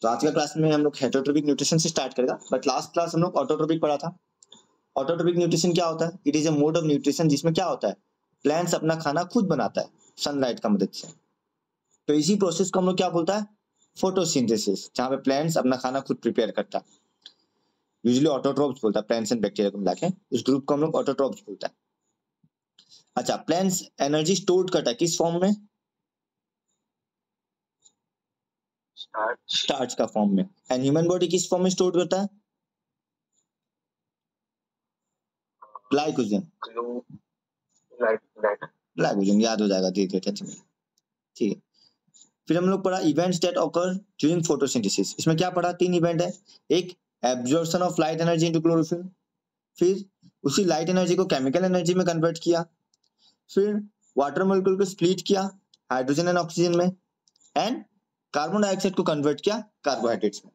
तो आज का क्लास में हम लोग हेटरोट्रोपिक न्यूट्रिशन से स्टार्ट करेगा, बट लास्ट क्लास हम लोग ऑटोट्रोपिक पढ़ा था। ऑटोट्रोपिक न्यूट्रिशन क्या होता है? It is a mode of nutrition जिसमें क्या होता है, प्लांट्स अपना खाना खुद बनाता है सनलाइट का मदद से। तो इसी प्रोसेस को हम लोग क्या बोलता है, फोटोसिंथेसिस, जहां पे प्लांट्स अपना खाना खुद प्रिपेयर करता है। यूजुअली ऑटोट्रोप्स बोलता है, प्लांट्स एंड बैक्टीरिया को मिला के उस ग्रुप को हम लोग ऑटोट्रोप्स बोलता है। अच्छा, प्लांट्स एनर्जी स्टोर करता है किस फॉर्म में? स्टार्च का फॉर्म में। एंड ह्यूमन बॉडी किस फॉर्म में स्टोर करता है? ग्लाइकोजन। ग्लाइकोजन याद हो जाएगा धीरे धीरे। ठीक है, फिर हम लोग पढ़ा events that occur during photosynthesis. इसमें क्या पढ़ा? 3 इवेंट है। एक, absorption of light energy into chlorophyll, फिर उसी लाइट एनर्जी को केमिकल एनर्जी में कन्वर्ट किया, फिर वाटर मॉलिक्यूल को स्प्लिट किया हाइड्रोजन एंड ऑक्सीजन में, एंड कार्बन डाइऑक्साइड को कन्वर्ट किया कार्बोहाइड्रेट्स में।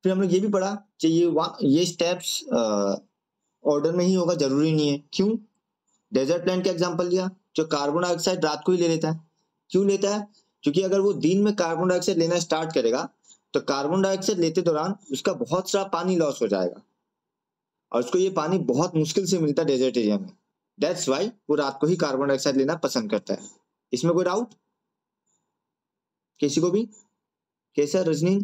फिर हम लोग ये भी पढ़ा कि ये स्टेप्स ऑर्डर में ही होगा, जरूरी नहीं है। क्यों? डेजर्ट प्लांट का एग्जांपल लिया जो कार्बन डाइऑक्साइड रात को ही ले लेता है। क्यों लेता है? क्योंकि अगर वो दिन में कार्बन डाइऑक्साइड लेना स्टार्ट करेगा तो कार्बन डाइऑक्साइड लेते दौरान उसका बहुत सारा पानी लॉस हो जाएगा, और उसको ये पानी बहुत मुश्किल से मिलता है डेजर्ट एरिया में। दैट्स वाई वो रात को ही कार्बन डाइऑक्साइड लेना पसंद करता है। इसमें कोई डाउट किसी को भी? कैसा रजनी?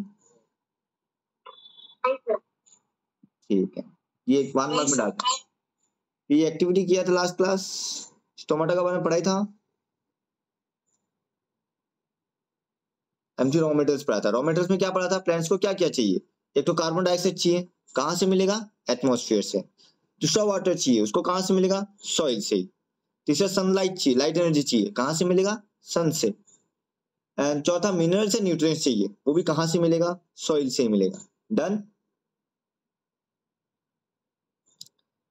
ठीक है, ये 1 मार्क में डालते हैं। ये एक्टिविटी किया था लास्ट क्लास, स्टोमाटा का बारे में पढ़ाई था, एमटी रॉ मेटेरियल्स पढ़ा था। रॉ मेटेरियल्स में क्या पढ़ा था? प्लांट्स को क्या क्या चाहिए? एक तो कार्बन डाइऑक्साइड चाहिए, कहां से मिलेगा? एटमॉस्फेयर से। दूसरा वाटर चाहिए, उसको कहां से मिलेगा? सॉइल से। तीसरा सनलाइट चाहिए, लाइट एनर्जी चाहिए, कहां से मिलेगा? सन से। एंड चौथा मिनरल से न्यूट्रिएंट्स चाहिए, वो भी कहां से मिलेगा? सॉइल से ही मिलेगा। डन।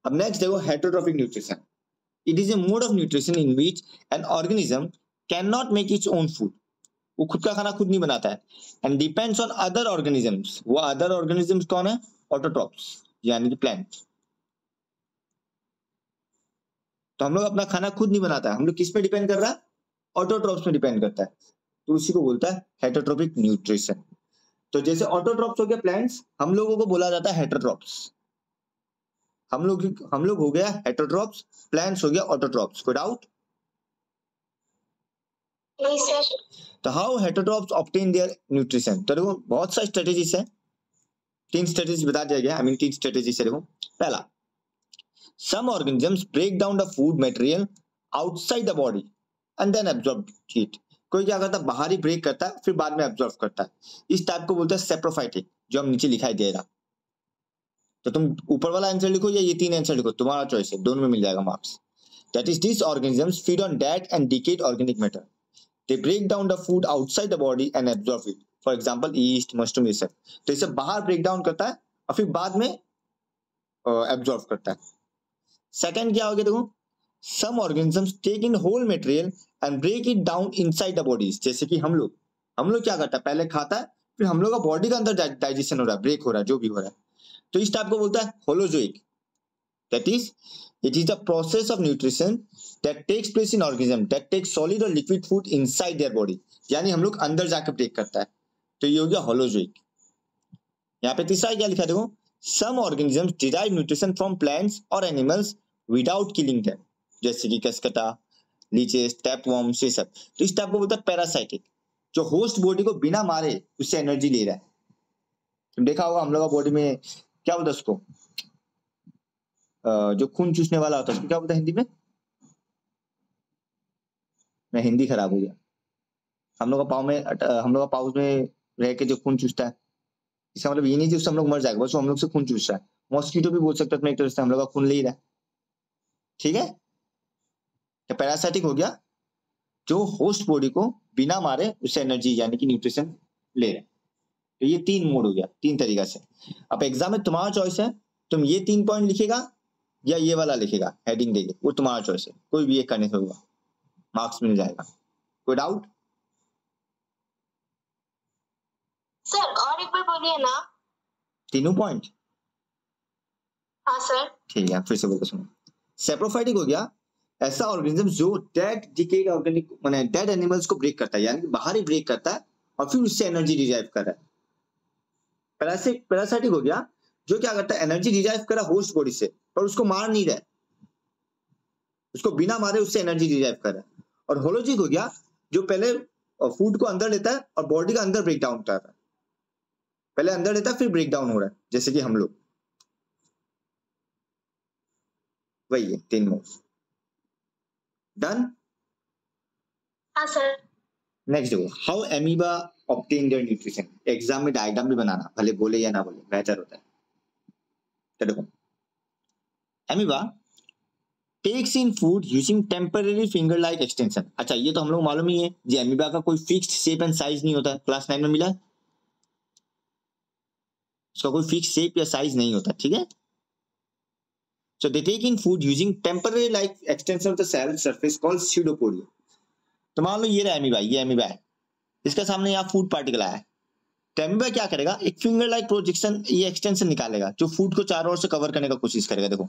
अब नेक्स्ट देखो heterotrophic nutrition. It is A mode of nutrition in which an organism can not make its own food. वो खुद का खाना खुद नहीं बनाता है, and depends on other organisms. वो अदर ऑर्गेनिजम्स कौन है? ऑटोट्रोप्स, यानी कि प्लांट। तो हम लोग अपना खाना खुद नहीं बनाता है, हम लोग किस पे डिपेंड कर रहा है? ऑटोट्रोप्स में डिपेंड करता है। तो उसी को बोलता है हेटरोट्रोपिक न्यूट्रिशन। तो जैसे ऑटोट्रोप्स हो गया प्लांट्स, हम लोगों को बोला जाता है हेटरोट्रोप्स। हम लोग हो गया हेटरोट्रोप्स, प्लांट्स हो गया ऑटोट्रोप्स। कोई डाउट? नहीं सर। तो हाउ हेटरोट्रोप्स ऑब्टेन देयर न्यूट्रिशन? तो देखो बहुत सारी स्ट्रेटेजीज है, 3 स्ट्रेटेजी बता दिया गया। 3 स्ट्रेटेजी से देखो। पहला, some organisms break down the food material outside the body and then absorb it। कोई क्या करता है? बाहर ही ब्रेक करता है फिर बाद में एब्जॉर्ब करता है। इस टाइप को बोलते हैं सेप्रोफाइटिक, जो हम नीचे लिखाई दे रहा। तो तुम ऊपर वाला आंसर लिखो या ये 3 आंसर लिखो, तुम्हारा चॉइस है, दोनों में मिल जाएगा marks. That is this organisms feed on dead and decayed organic matter. They break down the food outside the body and absorb it. For example yeast, mushroom, ये सब। तो इसे बाहर ब्रेक डाउन करता है और फिर बाद में एब्जॉर्ब करता है। सेकंड क्या हो गया देखो, some organisms take in whole material and break it down inside the bodies. जैसे कि हम लोग क्या करता है? पहले खाता है फिर हम लोग का बॉडी का अंदर डाइजेशन हो रहा है, ब्रेक हो रहा है, जो भी हो रहा है। तो इस टाइप को बोलता है holozoic. That is it is the process of nutrition that takes place in organism that take solid और liquid food inside their body. यानी हम लोग अंदर जाकर ब्रेक करता है, तो ये हो गया होलोजोइक। यहाँ पे तीसरा क्या लिखा देखो, some organisms derive nutrition from plants or animals without killing them। जैसे कि कसकटा, लीचेस, टैपवर्म्स, ये सब। तो इस टाइप को बोलता है पैरासाइटिक, जो होस्ट बॉडी को बिना मारे उससे एनर्जी ले रहा है। तुम देखा होगा हम लोग का बॉडी में क्या बोलता है उसको, जो खून चूसने वाला होता है उसको क्या बोलता है हिंदी में? मैं हिंदी खराब हो गया। हम लोग का पाँव में रह के जो खून चूसता है, इसका मतलब ये नहीं कि उससे हम लोग मर जाएगा, बस वो हम लोग से खून चूस रहा है। मॉस्किटो भी बोल सकते हैं एक तरह से, हम लोग का खून ले ही रहा है। ठीक है, तो पैरासाइटिक हो गया जो होस्ट बॉडी को बिना मारे उससे एनर्जी यानी कि न्यूट्रिशन ले रहे हैं। तो ये 3 मोड हो गया, 3 तरीका से। अब एग्जाम में तुम्हारा चॉइस है, तुम ये 3 पॉइंट लिखेगा या ये वाला लिखेगा, हेडिंग देके, वो तुम्हारा चॉइस है। कोई भी एक करने से होगा, मार्क्स मिल जाएगा। कोई डाउट? सर और एक बार बोलिए ना। 3 पॉइंट? हाँ सर। ठीक है, फिर से बोलते सुनो। सेप्रोफाइटिक हो गया ऐसा ऑर्गेनिज्म जो डेड डिकेड ऑर्गेनिक माने डेड एनिमल्स को ब्रेक करता है, यानी कि बाहर ही ब्रेक करता है और फिर उससे एनर्जी डिराइव कर रहा है। पैरासाइटिक हो गया जो क्या करता है, एनर्जी डिराइव कर रहा है होस्ट बॉडी से, पर उसको मार नहीं रहा है, उसको बिना मारे उससे एनर्जी डिराइव कर रहा है। और होलोजिक हो गया जो पहले फूड को अंदर लेता है और बॉडी का अंदर ब्रेक डाउन कर रहा है, पहले अंदर लेता है फिर ब्रेक डाउन हो रहा है, जैसे कि हम लोग, वही है 3 मूव्स। डन। हाँ सर। नेक्स्ट देखो, how amoeba obtain their nutrition. Exam में डायग्राम भी बनाना, भले बोले या ना बोले, बेहतर होता है। तो देखो, amoeba takes in food using temporary finger like extension. अच्छा, ये तो हम लोग मालूम ही है जी, एमीबा का कोई फिक्स्ड शेप एंड साइज नहीं होता, क्लास 9 में मिला, उसका कोई फिक्स शेप या साइज नहीं होता, ठीक है। So they take in food using temporary like extension of the cell surface called pseudopodia। तो मान लो ये रहा एमीबा, ये एमीबा है, इसका सामने यहाँ फूड पार्टिकल आया है, तो एमीबा क्या करेगा, एक फिंगर लाइक प्रोजेक्शन, ये एक्सटेंशन निकालेगा जो फूड को चारों ओर से कवर करने का कोशिश करेगा। देखो,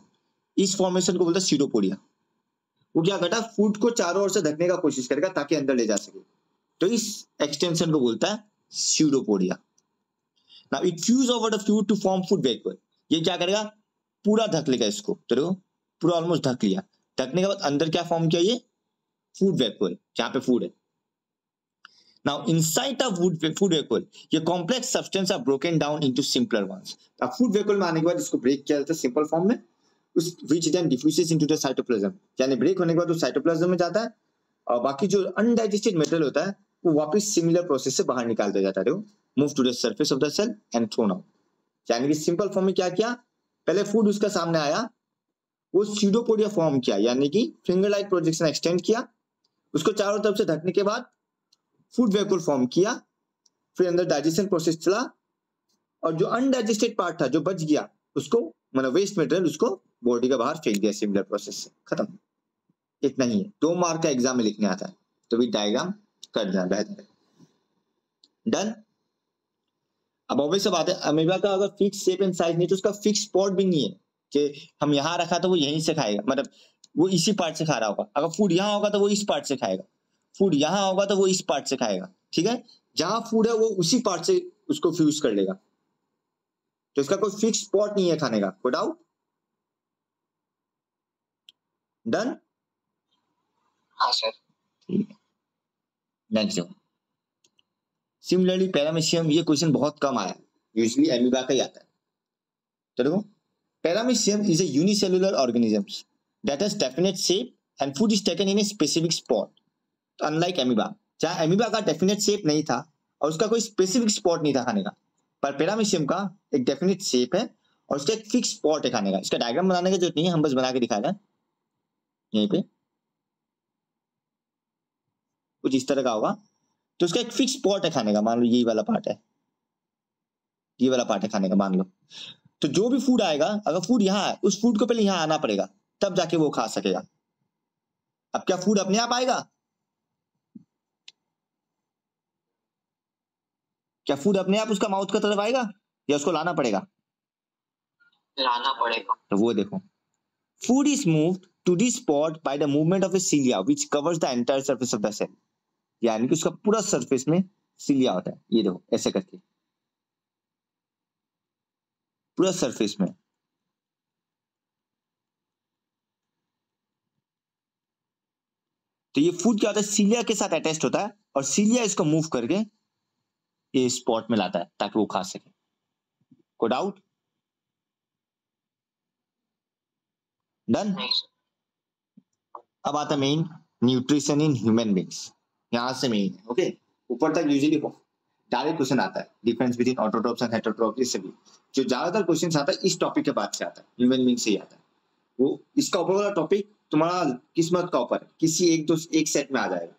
इस फॉर्मेशन को बोलते हैं स्यूडोपोडिया। वो क्या करता है, फूड को चारों ओर से ढकने का कोशिश करेगा ताकि अंदर ले जा सके, तो इस एक्सटेंशन को बोलता है pseudopodia. Now it fuse over the fluid to form food vapour. ये क्या करेगा, पूरा ढक लेगा इसको, तो देखो पूरा ऑलमोस्ट ढक लिया, ढकने के बाद अंदर क्या फॉर्म किया, ये फूड वेपर, जहां पे फूड है। Now inside the food vapour ये complex substance are broken down into simpler ones. अब फूड वेपर में आने के बाद इसको ब्रेक किया जाता है सिंपल फॉर्म में, उस which then diffuses into the cytoplasm, यानी ब्रेक होने के बाद वो साइटोप्लाज्म में जाता है, और बाकी जो अनडाइजेस्टेड मटेरियल होता है वो वापस सिमिलर प्रोसेस से बाहर निकाल दिया जाता है। देखो, move to the surface of the cell and thrown out. यानी कि सिंपल फॉर्म में क्या किया, पहले फूड उसका सामने आया, वो स्यूडोपोडिया फॉर्म किया, यानी कि फिंगर लाइक प्रोजेक्शन एक्सटेंड किया, उसको चारों तरफ से ढकने के बाद फूड वेहिकल फॉर्म किया, फिर अंदर डाइजेशन प्रोसेस चला, और जो अनडाइजेस्टेड पार्ट था जो बच गया उसको, मतलब वेस्ट मटेरियल, उसको बॉडी के बाहर फेंक दिया सिमिलर प्रोसेस से, खत्म। इतना ही है, 2 मार्क का एग्जाम में लिखने आता है, तो भी डायग्राम कर देना बेहतर है। डन। अब ऑब्वियस बात है, अमीबा का अगर फिक्स शेप एंड साइज नहीं तो उसका फिक्स स्पॉट भी नहीं है कि हम यहाँ रखा तो वो यहीं से खाएगा, मतलब वो इसी पार्ट से खा रहा होगा। अगर फूड यहाँ होगा तो वो इस पार्ट से खाएगा, फूड यहाँ होगा तो वो इस पार्ट से खाएगा, ठीक है। जहां फूड है वो उसी पार्ट से उसको फ्यूज कर लेगा, तो इसका कोई फिक्स स्पॉट नहीं है खाने का। कोई डाउट? डन। हाँ सर। ठीक है, नेक्स्ट देखो, सिमिलरली पैरामीशियम, ये क्वेश्चन बहुत कम आया, यूजुअली एमीबा का ही आता है। तो देखो, paramecium is a unicellular organisms that has definite shape and food is taken in a specific spot. तो अनलाइक एमीबा, जहां एमीबा का डेफिनेट शेप नहीं था और उसका कोई स्पेसिफिक स्पॉट नहीं था खाने का, पर पैरामीशियम का एक डेफिनेट शेप है और उसका एक फिक्स स्पॉट है खाने का। इसका डायग्राम बनाने की जरूरत नहीं है, हम बस बना के दिखा रहे हैं। यहीं पे कुछ इस तरह का होगा, तो उसका एक फिक्स स्पॉट है खाने का। मान लो यही वाला पार्ट है, ये वाला पार्ट है खाने का, मान लो। तो जो भी फूड आएगा, अगर फूड यहाँ है, उस फूड को पहले यहाँ आना पड़ेगा, तब जाके वो खा सकेगा। अब क्या फूड अपने आप आएगा? क्या फूड अपने आप उसका माउथ का तरफ आएगा या उसको लाना पड़ेगा? लाना पड़ेगा। तो वो देखो, food is moved to this spot by the movement of a cilia which covers the entire surface of the cell. यानी कि उसका पूरा सरफेस में सिलिया होता है, ये देखो ऐसे करके पूरा सरफेस में। तो ये फूड क्या होता है, सिलिया के साथ अटैच्ड होता है, और सिलिया इसको मूव करके ये स्पॉट में लाता है ताकि वो खा सके। को डाउट? डन। अब आता main, nutrition in human beings. यहां से मेन, ओके। ऊपर तक यूजुअली डायरेक्ट क्वेश्चन आता है, डिफरेंस बिटवीन ऑटोट्रोप्स एंड हेटरोट्रोप्स, इससे भी जो ज्यादातर क्वेश्चन आता है इस टॉपिक के बाद से आता है, ह्यूमन बींग से ही आता है। वो इसका ऊपर वाला टॉपिक तुम्हारा किस्मत का ऊपर है, किसी एक सेट में आ जाएगा,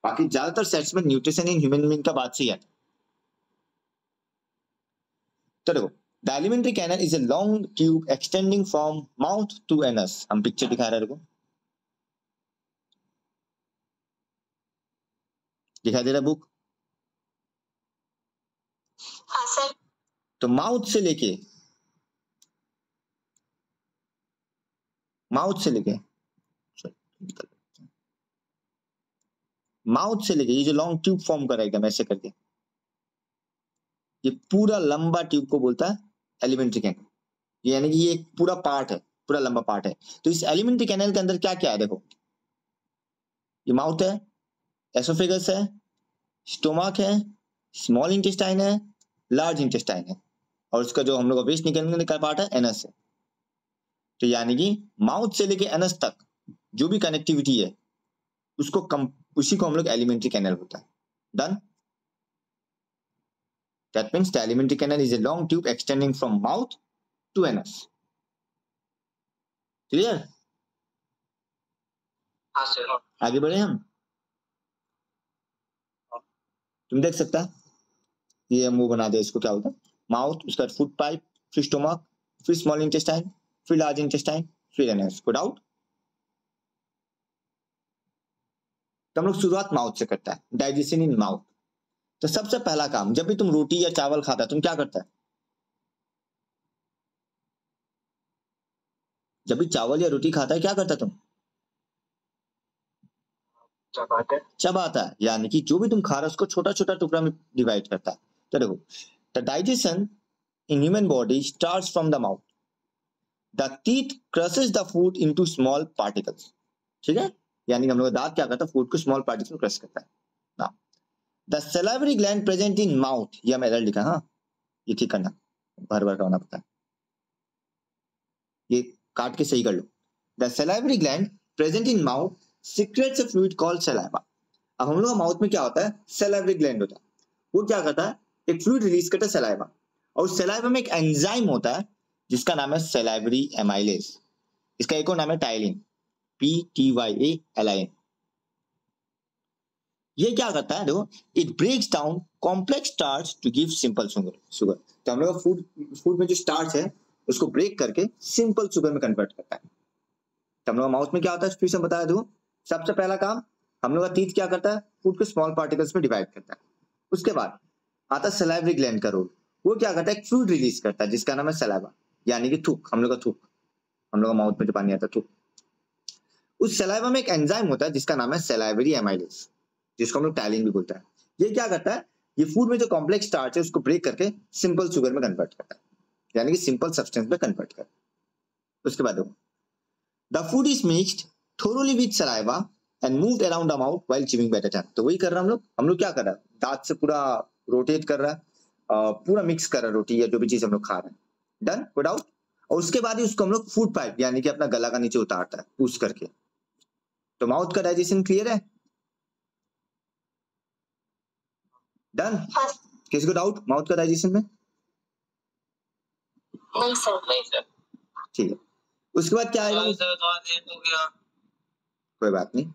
बाकी ज्यादातर सेट्स में न्यूट्रिशन इन ह्यूमन बींग का बात से ही आता है। तो देखो, the alimentary canal is a long tube extending from mouth to anus. हम पिक्चर दिखा रहे हैं, दिखाई दे रहा है बुक? हाँ सर। तो माउथ से लेके माउथ से लेके ये जो लॉन्ग ट्यूब फॉर्म करेगा ऐसे करके, ये पूरा लंबा ट्यूब को बोलता है एलिमेंट्री कैनल, यानी कि ये एक पूरा पार्ट है, पूरा लंबा पार्ट है। तो इस एलिमेंट्री कैनल के अंदर क्या क्या है देखो, ये माउथ है, एसोफेगस है, स्टोमक है, स्मॉल इंटेस्टाइन है, लार्ज इंटेस्टाइन है, और उसका जो हम लोग का वेस्ट निकलने का पार्ट है एनस है। तो यानी कि माउथ से लेके एनस तक जो भी कनेक्टिविटी है उसी को हम लोग एलिमेंट्री कैनल बोलता है। Done. That means the alimentary canal is a long tube extending from mouth to anus. Clear? हाँ सर। आगे बढ़े हम। तुम देख सकता है ये मुंह बना दे, इसको क्या बोलता है, माउथ, उसका फूड पाइप, फिर स्टोमक, फिर स्मॉल इंटेस्टाइन, फिर लार्ज इंटेस्टाइन, फिर एनस। को डाउट? तो हम लोग शुरुआत माउथ से करता है, डाइजेशन इन माउथ। तो सबसे पहला काम, जब भी तुम रोटी या चावल खाता है तुम क्या करता है? जब भी चावल या रोटी खाता है क्या करता है तुम? चबाता है, यानी कि जो भी तुम खा रहे हो उसको छोटा छोटा टुकड़ा में डिवाइड करता है। तो देखो, the digestion in human body starts from the mouth, the teeth crushes the food into small particles. ठीक है, यानी कि हम लोग दांत क्या करता है, फूड को स्मॉल पार्टिकल्स में क्रश करता है। Now the salivary gland present in mouth, ये मैंने लिखा, हाँ ये ठीक करना, भर भर होना पड़ता है, ये काट के सही कर लो। The salivary gland present in mouth secretes a fluid called saliva. अब हम लोग का माउथ में क्या होता है, सैलिवरी ग्लैंड होता है, वो क्या करता है, एक फ्लूइड रिलीज करता है सलाइवा, और सलाइवा में एक एंजाइम होता है जिसका नाम है सैलिवरी एमाइलेज। इसका एक और नाम है टाइलिन, PTYALIN। ये क्या करता है देखो, it breaks down complex starch to give simple sugar. तो हम लोग फूड में जो स्टार्च है उसको ब्रेक करके सिंपल शुगर में कन्वर्ट करता है। तो हम लोग माउथ में क्या होता है, फिर से बताया दो। सबसे पहला काम, हम लोग का टीथ क्या करता है, फूड को स्मॉल पार्टिकल्स में डिवाइड करता है। उसके बाद आता है सलाइवरी ग्लैंड का रोल, वो क्या करता है, एक फ्लूइड रिलीज करता है जिसका नाम है सलाइवा, यानी कि थूक, हम लोग का थूक, हम लोग का माउथ में जो पानी आता है थूक। उस सलाइवा में एक एंजाइम होता है जिसका नाम है सलाइवरी एमाइलेज, जिसको हम लोग टाइलिन भी बोलता है। ये क्या करता है, ये फूड में जो कॉम्प्लेक्स स्टार्च है उसको ब्रेक करके सिंपल शुगर में कन्वर्ट करता है, यानी कि सिंपल सब्सटेंस में कन्वर्ट करता है। उसके बाद the food is mixed thoroughly with saliva and moved around the mouth while chewing by the tongue. तो वही कर रहा है हम लोग क्या कर रहा है, दांत से पूरा रोटेट कर रहा है, पूरा मिक्स कर रहा है रोटी या जो भी चीज हम लोग खा रहे हैं। Done, good out. और उसके बाद ही उसको हम लोग फूड पाइप यानी कि अपना गला का नीचे उतारता है पुश करके। तो माउथ का डाइजेशन क्लियर है? डन। किसी को डाउट माउथ का डाइजेशन में? नहीं सर। नहीं सर। ठीक है, उसके बाद क्या आएगा? कोई बात नहीं,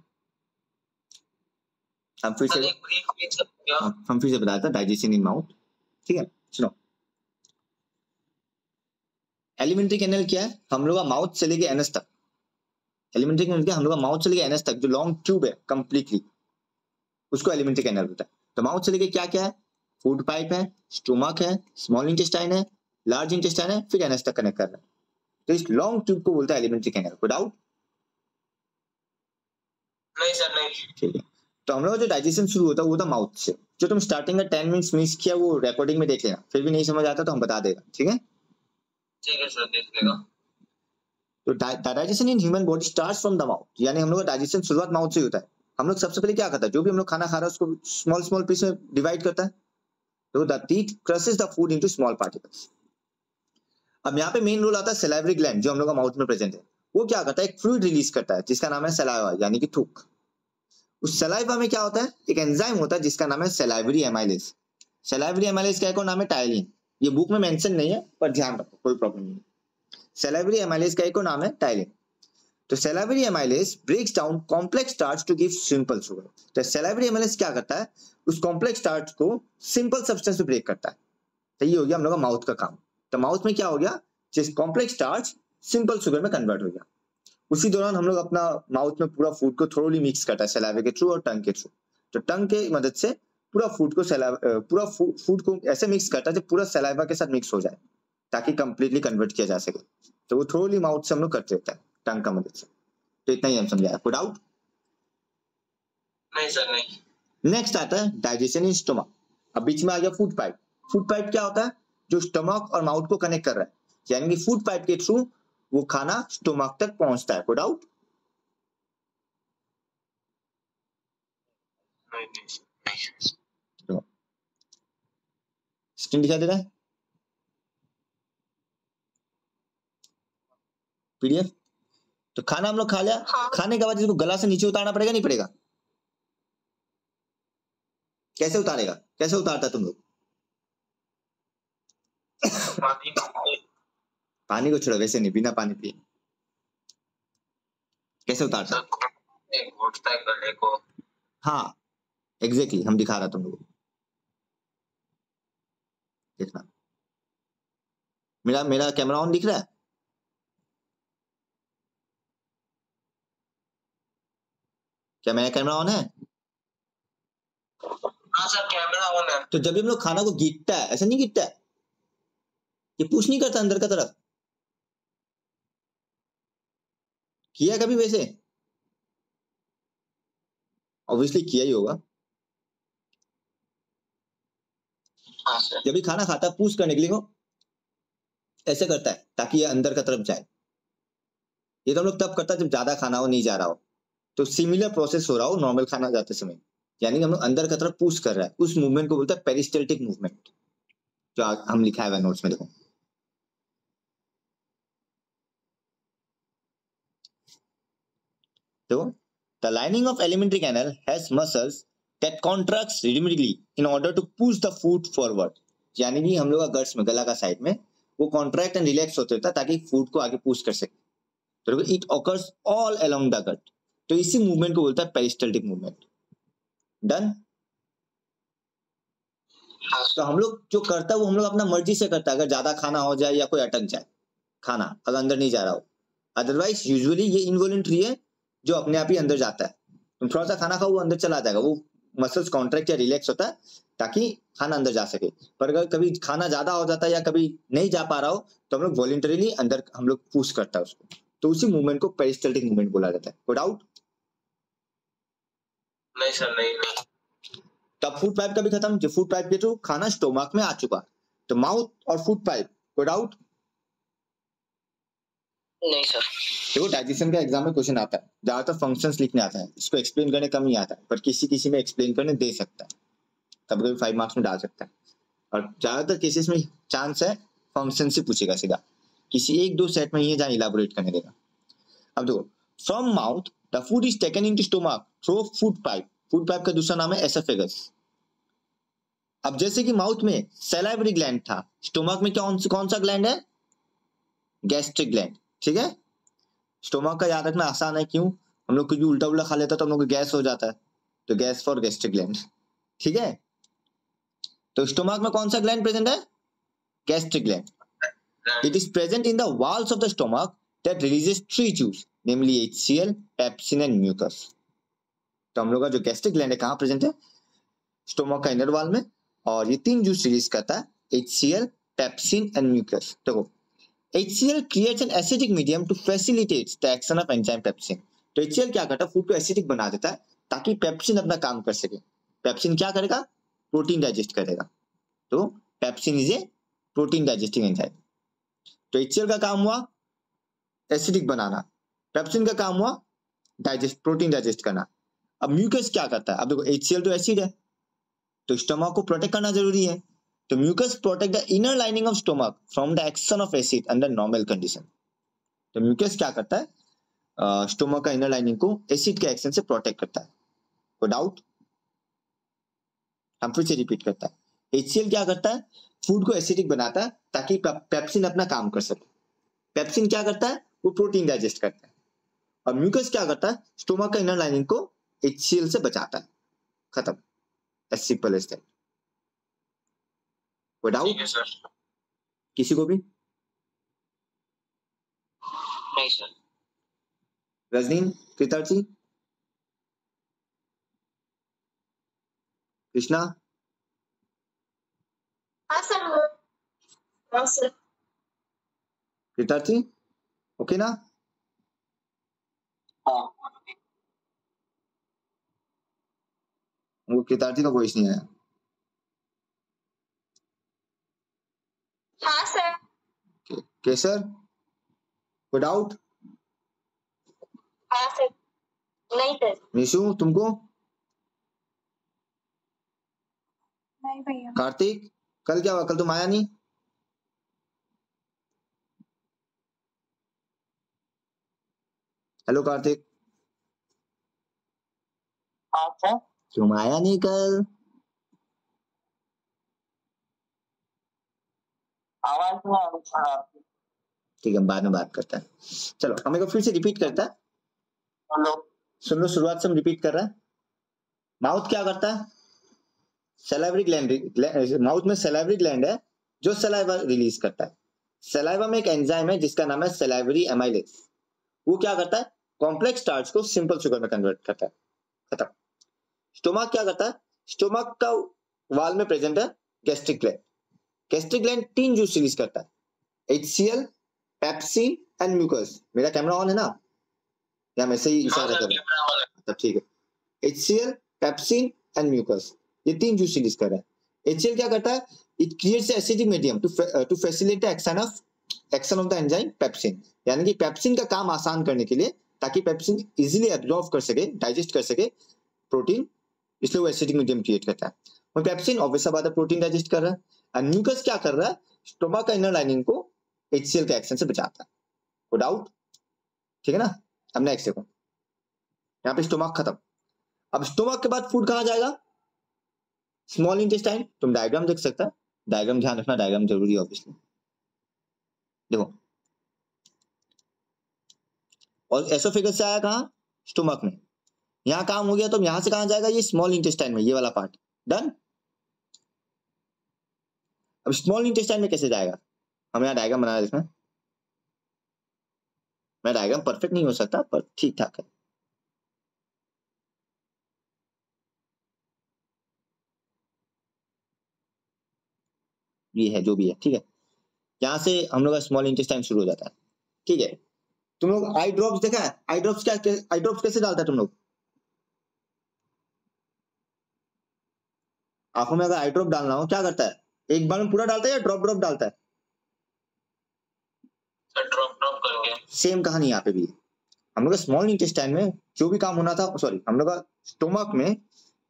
हम फिर से बताया था डाइजेशन इन माउथ। ठीक है, सुनो, एलिमेंट्री कैनल क्या है, हम लोग का माउथ से लेके एनस तक, एलिमेंट्री कैनल क्या, हम लोग का माउथ से लेके एनस तक जो लॉन्ग ट्यूब है कंप्लीटली, उसको एलिमेंट्री कैनल होता है। तो माउथ से लेके क्या क्या है, फूड पाइप है, स्टोमक है, स्मॉल इंटेस्टाइन है, लार्ज इंटेस्टाइन है, फिर एनस तक कनेक्ट कर रहा है। तो इस लॉन्ग ट्यूब को बोलता है एलिमेंट्री कैनल। कोई डाउट? नहीं सर, नहीं। ठीक है, तो हम लोग का जो डाइजेशन शुरू होता है वो था माउथ से। जो तुम स्टार्टिंग में 10 मिनट्स मिस किया वो रिकॉर्डिंग में देख लेना, फिर भी नहीं समझ आता तो हम बता देगा। ठीक है? ठीक है सर, देख लेगा। तो digestion in human body starts from the mouth, यानी हम लोग का डाइजेशन शुरुआत माउथ से ही होता है। हम लोग सबसे पहले क्या करता है, जो भी हम लोग खाना खा रहा है उसको स्मॉल स्मॉल पीस में डिवाइड करता है। तो the teeth crushes the food into small particles. अब यहाँ पे मेन रोल आता है सलाइवरी ग्लैंड जो हम लोग का माउथ में प्रेजेंट है। वो क्या करता है, एक फ्लूइड रिलीज करता है जिसका नाम है सलाइवा, यानी कि थूक। उस सलाइवा में क्या होता है, एक एंजाइम होता है जिसका नाम है सलाइवरी एमाइलेज। सलाइवरी एमाइलेज का एक और नाम है टाइलिन। ये बुक में मेंशन नहीं है पर ध्यान रखो, कोई प्रॉब्लम नहीं। सलाइवरी एमाइलेज का एक और नाम है टाइलिन। तो salivary amylase breaks down complex starch to give simple sugar. तो सलाइवरी एमाइलेज क्या करता है, उस कॉम्प्लेक्स स्टार्च को सिंपल सब्सटेंस में ब्रेक करता है। तो ये हो गया हम लोग का माउथ का काम। तो माउथ में क्या हो गया, जिस कॉम्प्लेक्स स्टार्च सिंपल शुगर में कन्वर्ट हो गया। उसी दौरान हम लोग अपना माउथ में पूरा फूड को थोड़ी मिक्स करता है सलाइवा के थ्रू और टंग के थ्रू। तो टंग के मदद से पूरा फूड को ऐसे मिक्स करता है जब पूरा सलाइवा के साथ मिक्स हो जाए, ताकि कंप्लीटली कन्वर्ट किया जा सके। तो वो थोड़ी माउथ से हम लोग करते रहता है टंग का मदद से। तो इतना ही हम समझाया। कोई डाउट? नहीं सर नहीं। नेक्स्ट आता है डाइजेशन इन स्टमक। अब बीच में आ गया फूड पाइप। फूड पाइप क्या होता है? जो स्टमक और माउथ को कनेक्ट कर रहा है, यानी कि फूड पाइप के थ्रू वो खाना स्टमक तक पहुंचता है। कोई डाउट? नहीं। स्क्रीन दिखा दे रहा है पीडीएफ। तो खाना हम लोग खा लिया, हाँ। खाने के बाद इसको गला से नीचे उतारना पड़ेगा नहीं पड़ेगा? कैसे उतारेगा? कैसे उतारता तुम लोग? पानी को छोड़ो, वैसे नहीं, बिना पानी पिए कैसे उतारता? घुटता है गले को। हाँ एग्जैक्टली, हम दिखा रहा तुम लोग देखना। मेरा मेरा कैमरा ऑन दिख रहा है? क्या मेरा कैमरा ऑन है? हाँ सर कैमरा ऑन है। तो जब भी हम लोग खाना को गीटता है, ऐसा नहीं गीटता है, ये पुश नहीं करता अंदर का तरफ? किया कभी वैसे? ऑब्वियसली किया ही होगा। हाँ सर। जब भी खाना खाता है पुश करने के लिए वो ऐसे करता है ताकि ये अंदर का तरफ जाए। ये तो हम लोग तब करता है जब ज्यादा खाना हो, नहीं जा रहा हो। तो सिमिलर प्रोसेस हो रहा हो नॉर्मल खाना जाते समय, यानी कि हम लोग अंदर का तरफ पुश कर रहा है, उस मूवमेंट को बोलता है पेरिस्टल्टिक मूवमेंट, जो हम लिखा है नोट्स में। देखो देखो, the lining of alimentary canal has muscles that contracts rhythmically in order to push the food forward. यानी कि हम लोग का गट्स में, गला का साइड में वो कॉन्ट्रैक्ट एंड रिलैक्स होते रहता है ताकि फूड को आगे पुश कर सके। तो it occurs all along the gut. तो इसी मूवमेंट को बोलता है पेरिस्टल्टिक मूवमेंट। डन? तो हम लोग जो करता है वो हम लोग अपना मर्जी से करता है, अगर ज्यादा खाना हो जाए या कोई अटक जाए खाना, अगर अंदर नहीं जा रहा हो। अदरवाइज यूजुअली ये इनवॉलंटरी है, जो अपने आप ही अंदर जाता है। तुम थोड़ा सा खाना खाओ वो अंदर चला जाएगा, वो मसल्स कॉन्ट्रैक्ट या रिलैक्स होता है ताकि खाना अंदर जा सके। पर अगर कभी खाना ज्यादा हो जाता है या कभी नहीं जा पा रहा हो तो हम लोग वॉलंटरीली अंदर हम लोग पुश करता है उसको। तो उसी मूवमेंट को पेरिस्टल्टिक मूवमेंट बोला जाता है। कोई डाउट? नहीं सर नहीं। तब फूड पाइप का भी खत्म, जो फूड पाइप के थ्रू खाना स्टोमक में आ चुका। तो माउथ और फूड पाइप। कोई डाउट? नहीं सर। देखो डाइजेशन का एग्जाम में क्वेश्चन आता है, ज्यादातर फंक्शंस लिखने आता है, इसको एक्सप्लेन करने कम ही आता है, पर किसी किसी में एक्सप्लेन करने दे सकता है, कभी कभी 5 मार्क्स में डाल सकता है। और ज्यादातर केसेस में चांस है फंक्शन से पूछेगा सीधा, किसी एक दो सेट में ही है जहां इलाबोरेट करने देगा। अब देखो, from mouth the food is taken into stomach through food pipe. Food pipe का दूसरा नाम है एसोफेगस। अब जैसे कि माउथ में सैलाइवरी ग्लैंड था, स्टोमक में कौन सा ग्लैंड है? Gastric gland. ठीक है, स्टोमक का याद रखना आसान है, क्यों? हम लोग कुछ भी उल्टा उल्टा खा लेता है तो हम लोग को गैस हो जाता है, तो गैस फॉर गैस्ट्रिक ग्लैंड। ठीक है, तो स्टोमक में कौन सा ग्लैंड प्रेजेंट है? Gastric gland. It is present in the walls of the stomach that releases three juice, namely HCl, pepsin and mucus. तो हम लोग का जो गैस्ट्रिक ग्लैंड है कहाँ प्रेजेंट है? स्टोमक का इनर वॉल में, और ये तीन जूस रिलीज करता है, HCl, पेप्सिन एंड म्यूकस। देखो HCl creates an acidic medium to facilitate the action of enzyme pepsin। तो HCl क्या करता है? फूड को एसिडिक बना देता है ताकि पेप्सिन अपना काम कर सके। पेप्सिन क्या करेगा? प्रोटीन डाइजेस्ट करेगा। तो pepsin is a protein digesting enzyme. तो HCl का काम हुआ एसिडिक बनाना, पेप्सिन का काम हुआ प्रोटीन डाइजेस्ट करना। अब म्यूकस क्या करता है? अब देखो HCl तो एसिड है, तो स्टमक को प्रोटेक्ट करना जरूरी है। तो mucus protect the inner lining of stomach from the action of acid under normal condition. तो म्यूकस क्या करता है? स्टोमक का इनर लाइनिंग को एसिड के एक्शन से प्रोटेक्ट करता है। कोई डाउट? हम फिर से रिपीट करता है, HCl क्या करता है? फूड को एसिडिक बनाता है ताकि पेप्सिन अपना काम कर सके। पेप्सिन क्या करता है? वो प्रोटीन डाइजेस्ट करता है। और म्यूकस क्या करता है? स्टोमक का इनर लाइनिंग को HCl से बचाता है। खत्म, एज सिंपल एज दैट। कोई डाउट किसी को भी? नहीं सर। रजनीन, कृतार्थी, कृष्णा? हाँ सर। हाँ सर। कृतार्थी ओके ना? हाँ। वो कृतार्थी का वॉइस नहीं आया। हाँ सर। केसर कोई डाउट? हाँ सर। नहीं सर। निशु तुमको? नहीं भैया। कार्तिक कल क्या हुआ? कल तुम आया नहीं? हेलो कार्तिक। हाँ सर। तुम आया नहीं कल? आवाज में आपकी। ठीक है, बाद में बात करता है। चलो हमें को फिर से रिपीट करता है। हेलो। सुन लो, शुरुआत से हम रिपीट कर रहा है। माउथ क्या करता है? सलाइवरी ग्लैंड, माउथ में सलाइवरी ग्लैंड है जो सलाइवा रिलीज करता है। सलाइवा में एक एंजाइम है जिसका नाम है सलाइवरी एमाइलेज। वो क्या करता है? कॉम्प्लेक्स स्टार्च को सिंपल शुगर में कन्वर्ट करता है। खत्म। स्टोमक क्या करता है? स्टोमक का वाल में प्रेजेंट है gastric gland. Gastric gland 3 juice release करता है, HCl, पेप्सिन एंड म्यूकस। मेरा कैमरा ऑन है ना, या मैं सही इशारा कर रहा हूं? तब ठीक है। HCl, पेप्सिन एंड म्यूकस, ये 3 जूस रिलीज कर रहा है। HCl क्या करता है? It creates acidic medium to facilitate action of the enzyme pepsin. यानी कि पेप्सिन का काम आसान करने के लिए, ताकि पेप्सिन इजीली एब्जॉर्ब कर सके, डाइजेस्ट कर सके प्रोटीन, इसलिए वो एसिडिक मीडियम क्रिएट करता है। और पेप्सिन ऑब्वियस बात है प्रोटीन डाइजेस्ट कर रहा है। और म्यूकस क्या कर रहा है? स्टोमक का इनर लाइनिंग को HCl के एक्शन से बचाता है। कोई डाउट? ठीक है ना। अब नेक्स्ट देखो, यहाँ पे स्टोमक खत्म। अब स्टोमक के बाद फूड कहां जाएगा? Small intestine. तुम डायग्राम देख सकता है, डायग्राम ध्यान रखना, डायग्राम जरूरी है ऑब्वियसली। देखो, और एसोफेगस से आया कहां? स्टोमक में। यहां काम हो गया तो यहां से कहां जाएगा? ये स्मॉल इंटेस्टाइन में, ये वाला पार्ट। डन। अब स्मॉल इंटेस्टाइन में कैसे जाएगा? हम यहाँ डायग्राम बना रहे हैं। मैं डायग्राम परफेक्ट नहीं हो सकता पर ठीक ठाक है। ये है जो भी है, ठीक है। यहां से हम लोग का स्मॉल इंटेस्टाइन शुरू हो जाता है, ठीक है। तुम लोग आई ड्रॉप्स देखा है? आई ड्रॉप्स क्या, आई ड्रॉप्स कैसे डालता है तुम लोग? आंखों में अगर आई ड्रॉप डालना हो क्या करता है? एक बार में पूरा डालता है या ड्रॉप ड्रॉप डालता है? ड्रॉप ड्रॉप करके। सेम कहानी यहाँ पे भी है। हम लोग का स्मॉल इंटेस्टाइन में जो भी काम होना था, सॉरी, हम लोग का स्टोमक में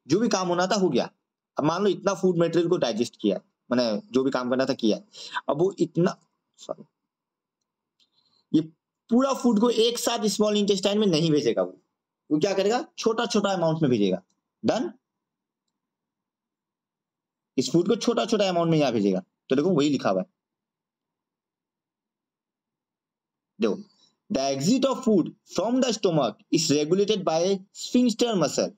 जो भी काम होना था हो गया। अब मान लो इतना फूड मटेरियल को डाइजेस्ट किया, मैंने जो भी काम करना था किया। अब वो इतना, सॉरी, ये पूरा फूड को एक साथ स्मॉल इंटेस्टाइन में नहीं भेजेगा। वो क्या करेगा? छोटा छोटा अमाउंट में भेजेगा। डन। इस फूड को छोटा छोटा अमाउंट में यहां भेजेगा। तो देखो वही लिखा हुआ है, देखो, the exit of food from the stomach is regulated bye sphincter muscle.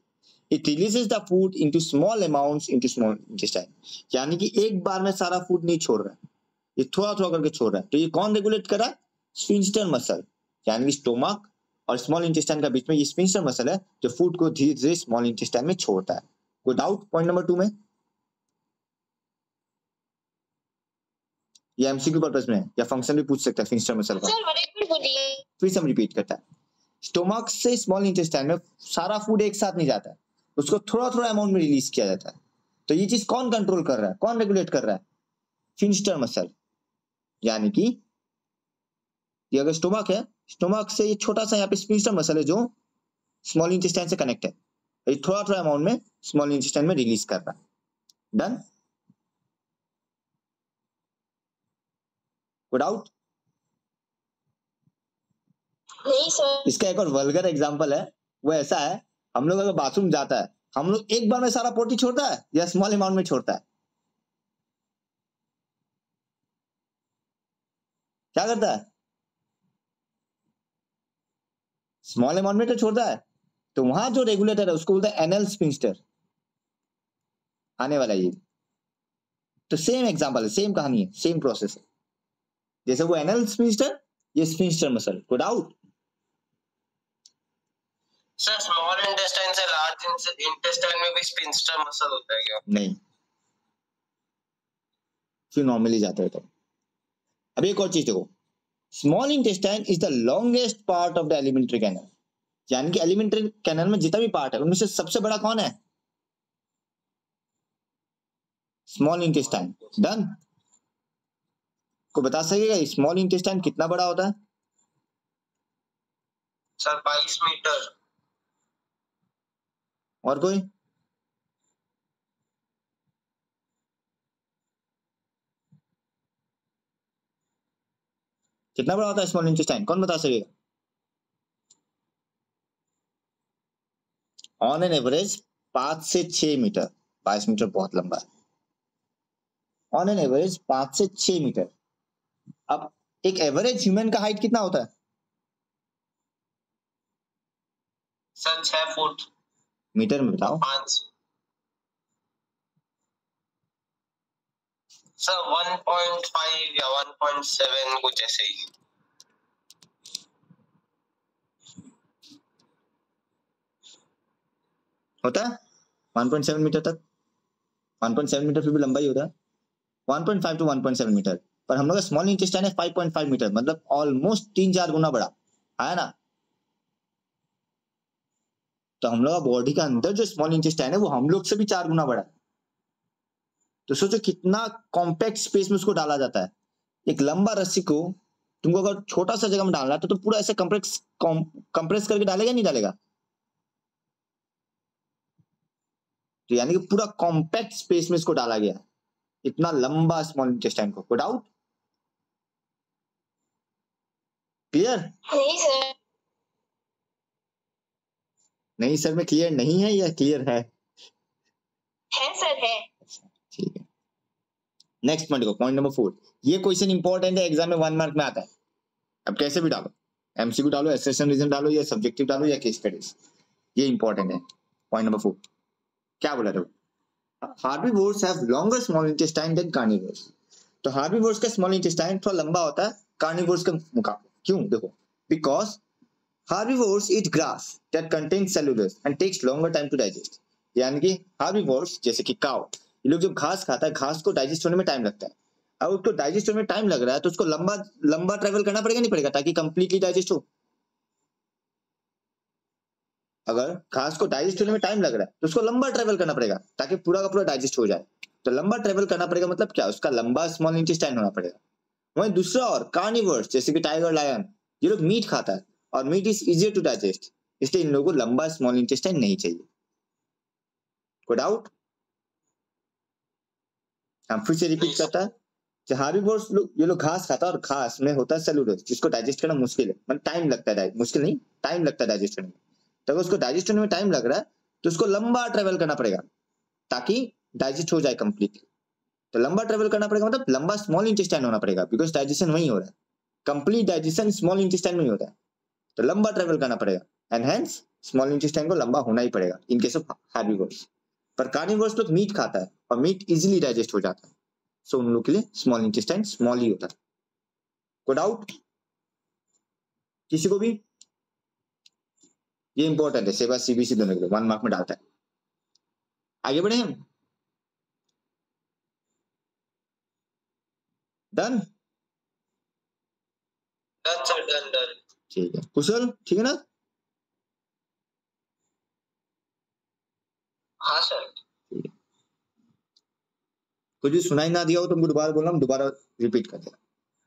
It releases the food into small amounts into small intestine. यानी कि एक बार में सारा फूड नहीं छोड़ रहा है, ये थोड़ा थोड़ा करके छोड़ रहा है। तो ये कौन रेगुलेट कर रहा है? Sphincter muscle. यानी कि स्टोमक और स्मॉल इंटेस्टाइन का बीच में ये स्फिंक्टर मसल है जो फूड को धीरे धीरे स्मॉल इंटेस्टाइन में छोड़ता है। कोई डाउट पॉइंट नंबर 2 में? ये एमसीक्यू पर्पस में है, या फंक्शन भी पूछ सकता है स्फिंक्टर मसल का। फिर से हम रिपीट करता है। स्टोमक से स्मॉल इंटेस्टाइन में सारा फूड एक साथ नहीं जाता है, उसको थोड़ा थोड़ा अमाउंट में रिलीज किया जाता है। तो ये चीज कौन कंट्रोल कर रहा है, कौन रेगुलेट कर रहा है? Sphincter muscle. यानी कि ये अगर स्टोमक है, स्टोमक से ये छोटा सा यहाँ पे स्फिंक्टर मसल है जो स्मॉल इंटेस्टाइन से कनेक्ट है, ये थोड़ा थोड़ा अमाउंट में स्मॉल इंटेस्टाइन में रिलीज कर रहा है। डन। कोई डाउट? नहीं सर। इसका एक और वल्गर एग्जांपल है, वो ऐसा है, हम लोग अगर बाथरूम जाता है, हम लोग एक बार में सारा पोटी छोड़ता है या स्मॉल अमाउंट में छोड़ता है? क्या करता है? स्मॉल अमाउंट में तो छोड़ता है। तो वहां जो रेगुलेटर है उसको बोलते हैं एनल स्फिंक्टर, आने वाला ये। तो सेम एग्जांपल है, सेम कहानी है, सेम प्रोसेस है। जैसे वो एनल स्फिंक्टर, ये स्फिंक्टर मसल। कोई डाउट? सर स्मॉल इंटेस्टाइन से लार्ज इंटेस्टाइन में भी स्फिंक्टर मसल होता है क्या? नहीं, फिर नॉर्मली जाता है। तो अब एक और चीज देखो, small intestine is the longest part of the alimentary canal. यानी कि एलिमेंट्री कैनल में जितना भी पार्ट है उनमें से सबसे बड़ा कौन है? Small intestine. डन। को बता सकेगा स्मॉल इंटेस्टाइन कितना बड़ा होता है? Sir 22 metre. और कोई? कितना बड़ा होता है स्मॉल इंटेस्टाइन? कौन बता सकेगा? ऑन एन एवरेज 5 से 6 मीटर। 22 मीटर बहुत लंबा है। ऑन एन एवरेज 5 से 6 मीटर। अब एक एवरेज ह्यूमन का हाइट कितना होता है? Sir 6 foot. मीटर में बताओ। 5। सर 1.5 या 1.7 कुछ ऐसे ही। होता है 1.7 मीटर तक। 1.7 मीटर फिर भी लंबा ही होता है। 1.5 टू 1.7 मीटर। पर हम लोग का स्मॉल इंटेस्टाइन है 5.5 मीटर, मतलब ऑलमोस्ट 3-4 गुना बड़ा है ना। तो हम लोग का बॉडी का अंदर जो स्मॉल इंटेस्टाइन है वो हम लोग से भी 4 गुना बड़ा है। तो सोचो कितना कॉम्पैक्ट स्पेस में उसको डाला जाता है। एक लंबा रस्सी को तुमको अगर छोटा सा जगह में डालना है तो पूरा ऐसे कंप्रेस करके डालेगा नहीं डालेगा? तो यानी कि पूरा कॉम्पैक्ट स्पेस में इसको डाला गया है, इतना लंबा स्मॉल इंटेस्टाइन को। डाउट? क्लियर? नहीं सर। नहीं सर में क्लियर नहीं है या क्लियर है? सर है। ठीक है। नेक्स्ट पॉइंट को, पॉइंट नंबर 4। ये क्वेश्चन इंपॉर्टेंट है, एग्जाम में 1 मार्क में आता है। अब कैसे भी डालो, एमसीक्यू डालो, एसेशन रीजन डालो, या सब्जेक्टिव डालो, या केस स्टडीज, ये इंपॉर्टेंट है। पॉइंट नंबर 4 क्या बोला था? Herbivores have longer small intestine than carnivores. तो हार्बीवोर्स का स्मॉल इंटेस्टाइन थोड़ा लंबा होता है कार्निवोर्स के मुकाबले। क्यों? देखो, because herbivores eat grass that contains cellulose and takes longer time to digest. यानी कि हार्बीवोर्स जैसे कि काऊ, ये लोग जब घास खाता है, घास को डाइजेस्ट होने में टाइम लगता है। अब उसको डाइजेस्ट होने में टाइम लग रहा है तो उसको लंबा ट्रेवल करना पड़ेगा नहीं पड़ेगा ताकि कंप्लीटली डाइजेस्ट हो? अगर घास को डाइजेस्ट होने में टाइम लग रहा है तो उसको लंबा ट्रेवल करना पड़ेगा ताकि पूरा का पूरा डाइजेस्ट हो जाए। तो लंबा ट्रेवल करना पड़ेगा मतलब क्या? उसका लंबा स्मॉल इंटेस्टाइन होना पड़ेगा। वहीं दूसरा और कार्निवर्स जैसे कि टाइगर, लायन, ये लोग मीट खाता है और meat is easier to digest, इसलिए इन लोगों को लंबा स्मॉल इंटेस्टाइन नहीं चाहिए। कोई डाउट? हम फिर से रिपीट करता है। हार्बीवोर्स ये लोग घास खाता है और घास में होता है सेलुलोज जिसको डाइजेस्ट करना मुश्किल है, मतलब टाइम लगता है, मुश्किल नहीं, टाइम लगता है डाइजेस्ट करने में। तो अगर उसको डाइजेस्ट होने में टाइम लग रहा है तो उसको लंबा ट्रेवल करना पड़ेगा ताकि डाइजेस्ट हो जाए कंप्लीटली। तो लंबा ट्रेवल करना पड़ेगा मतलब लंबा स्मॉल इंटेस्टाइन होना पड़ेगा, बिकॉज डाइजेशन वहीं हो रहा है, कंप्लीट डाइजेशन स्मॉल इंटेस्टाइन में ही होता है। तो लंबा ट्रेवल करना पड़ेगा एंड हेंस स्मॉल इंटेस्टाइन को लंबा होना ही पड़ेगा इन केस ऑफ हार्बीवोर्स। पर कार्निवोर्स लोग मीट खाता है और मीट इजीली डाइजेस्ट हो जाता है, सो उन लोग के लिए स्मॉल इंटेस्टाइन स्मॉल ही होता है। कोई डाउट किसी को भी? ये इंपॉर्टेंट है, सेवा सीबीसी दोनों के लिए 1 मार्क में डालता है। आगे बढ़े हम। Done? Done sir, done done. ठीक है कुशल, ठीक है ना? हाँ सर। कुछ भी सुनाई ना दिया हो तो मुझे दोबारा बोलना, हम दोबारा रिपीट कर देना।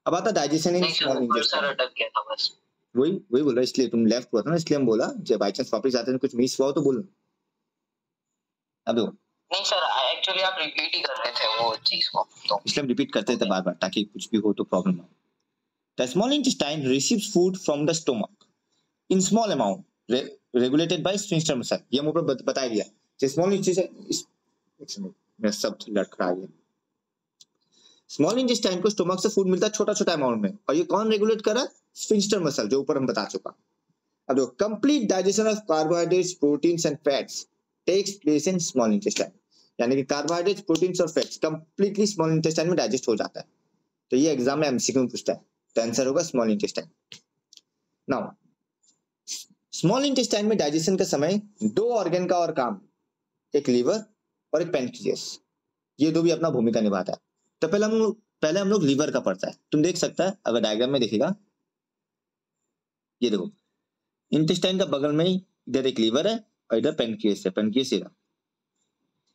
अब आता डाइजेशन इन नहीं स्मॉल सर, इंटेस्टाइन। अटक गया था बस। वही बोल रहा, इसलिए तुम लेफ्ट हुआ था ना, इसलिए हम बोला जब बाई चांस वापस आते हैं कुछ मिस हुआ हो तो बोलो। अब देखो, नहीं सर, एक्चुअली आप रिपीट ही कर रहे थे वो चीज को, तो इसलिए हम रिपीट करते थे बार बार ताकि कुछ भी हो तो प्रॉब्लम ना हो। The small intestine receives food from the stomach in small amount, regulated by sphincter muscle. ये हम ऊपर बताया गया। स्मॉल इंटेस्टाइन, मेरा शब्द लड़खड़ा गया। स्मॉल इंटेस्टाइन को स्टोमक से फूड मिलता है छोटा छोटा अमाउंट में, और ये कौन रेगुलेट कर रहा है? स्फिंक्टर मसल, जो ऊपर हम बता चुका। अब देखो, complete digestion of carbohydrates, proteins and fats takes place in small intestine. यानी कि कार्बोहाइड्रेट्स, प्रोटीन्स और फैट्स कंप्लीटली स्मॉल इंटेस्टाइन में डाइजेस्ट हो जाता है। तो ये एग्जाम में एमसीक्यू में पूछता है, तो आंसर होगा small intestine. Now small intestine में डाइजेशन के समय 2 ऑर्गन का और काम, एक लीवर और एक पेनक्रियास, ये 2 भी अपना भूमिका निभाता है। तो पहले हम लोग लीवर का पढ़ता है। तुम देख सकता है अगर डायग्राम में देखेगा, ये देखो इंटेस्टाइन का बगल में ही इधर एक लीवर है और इधर पेनक्रियास है। पेनक्रियास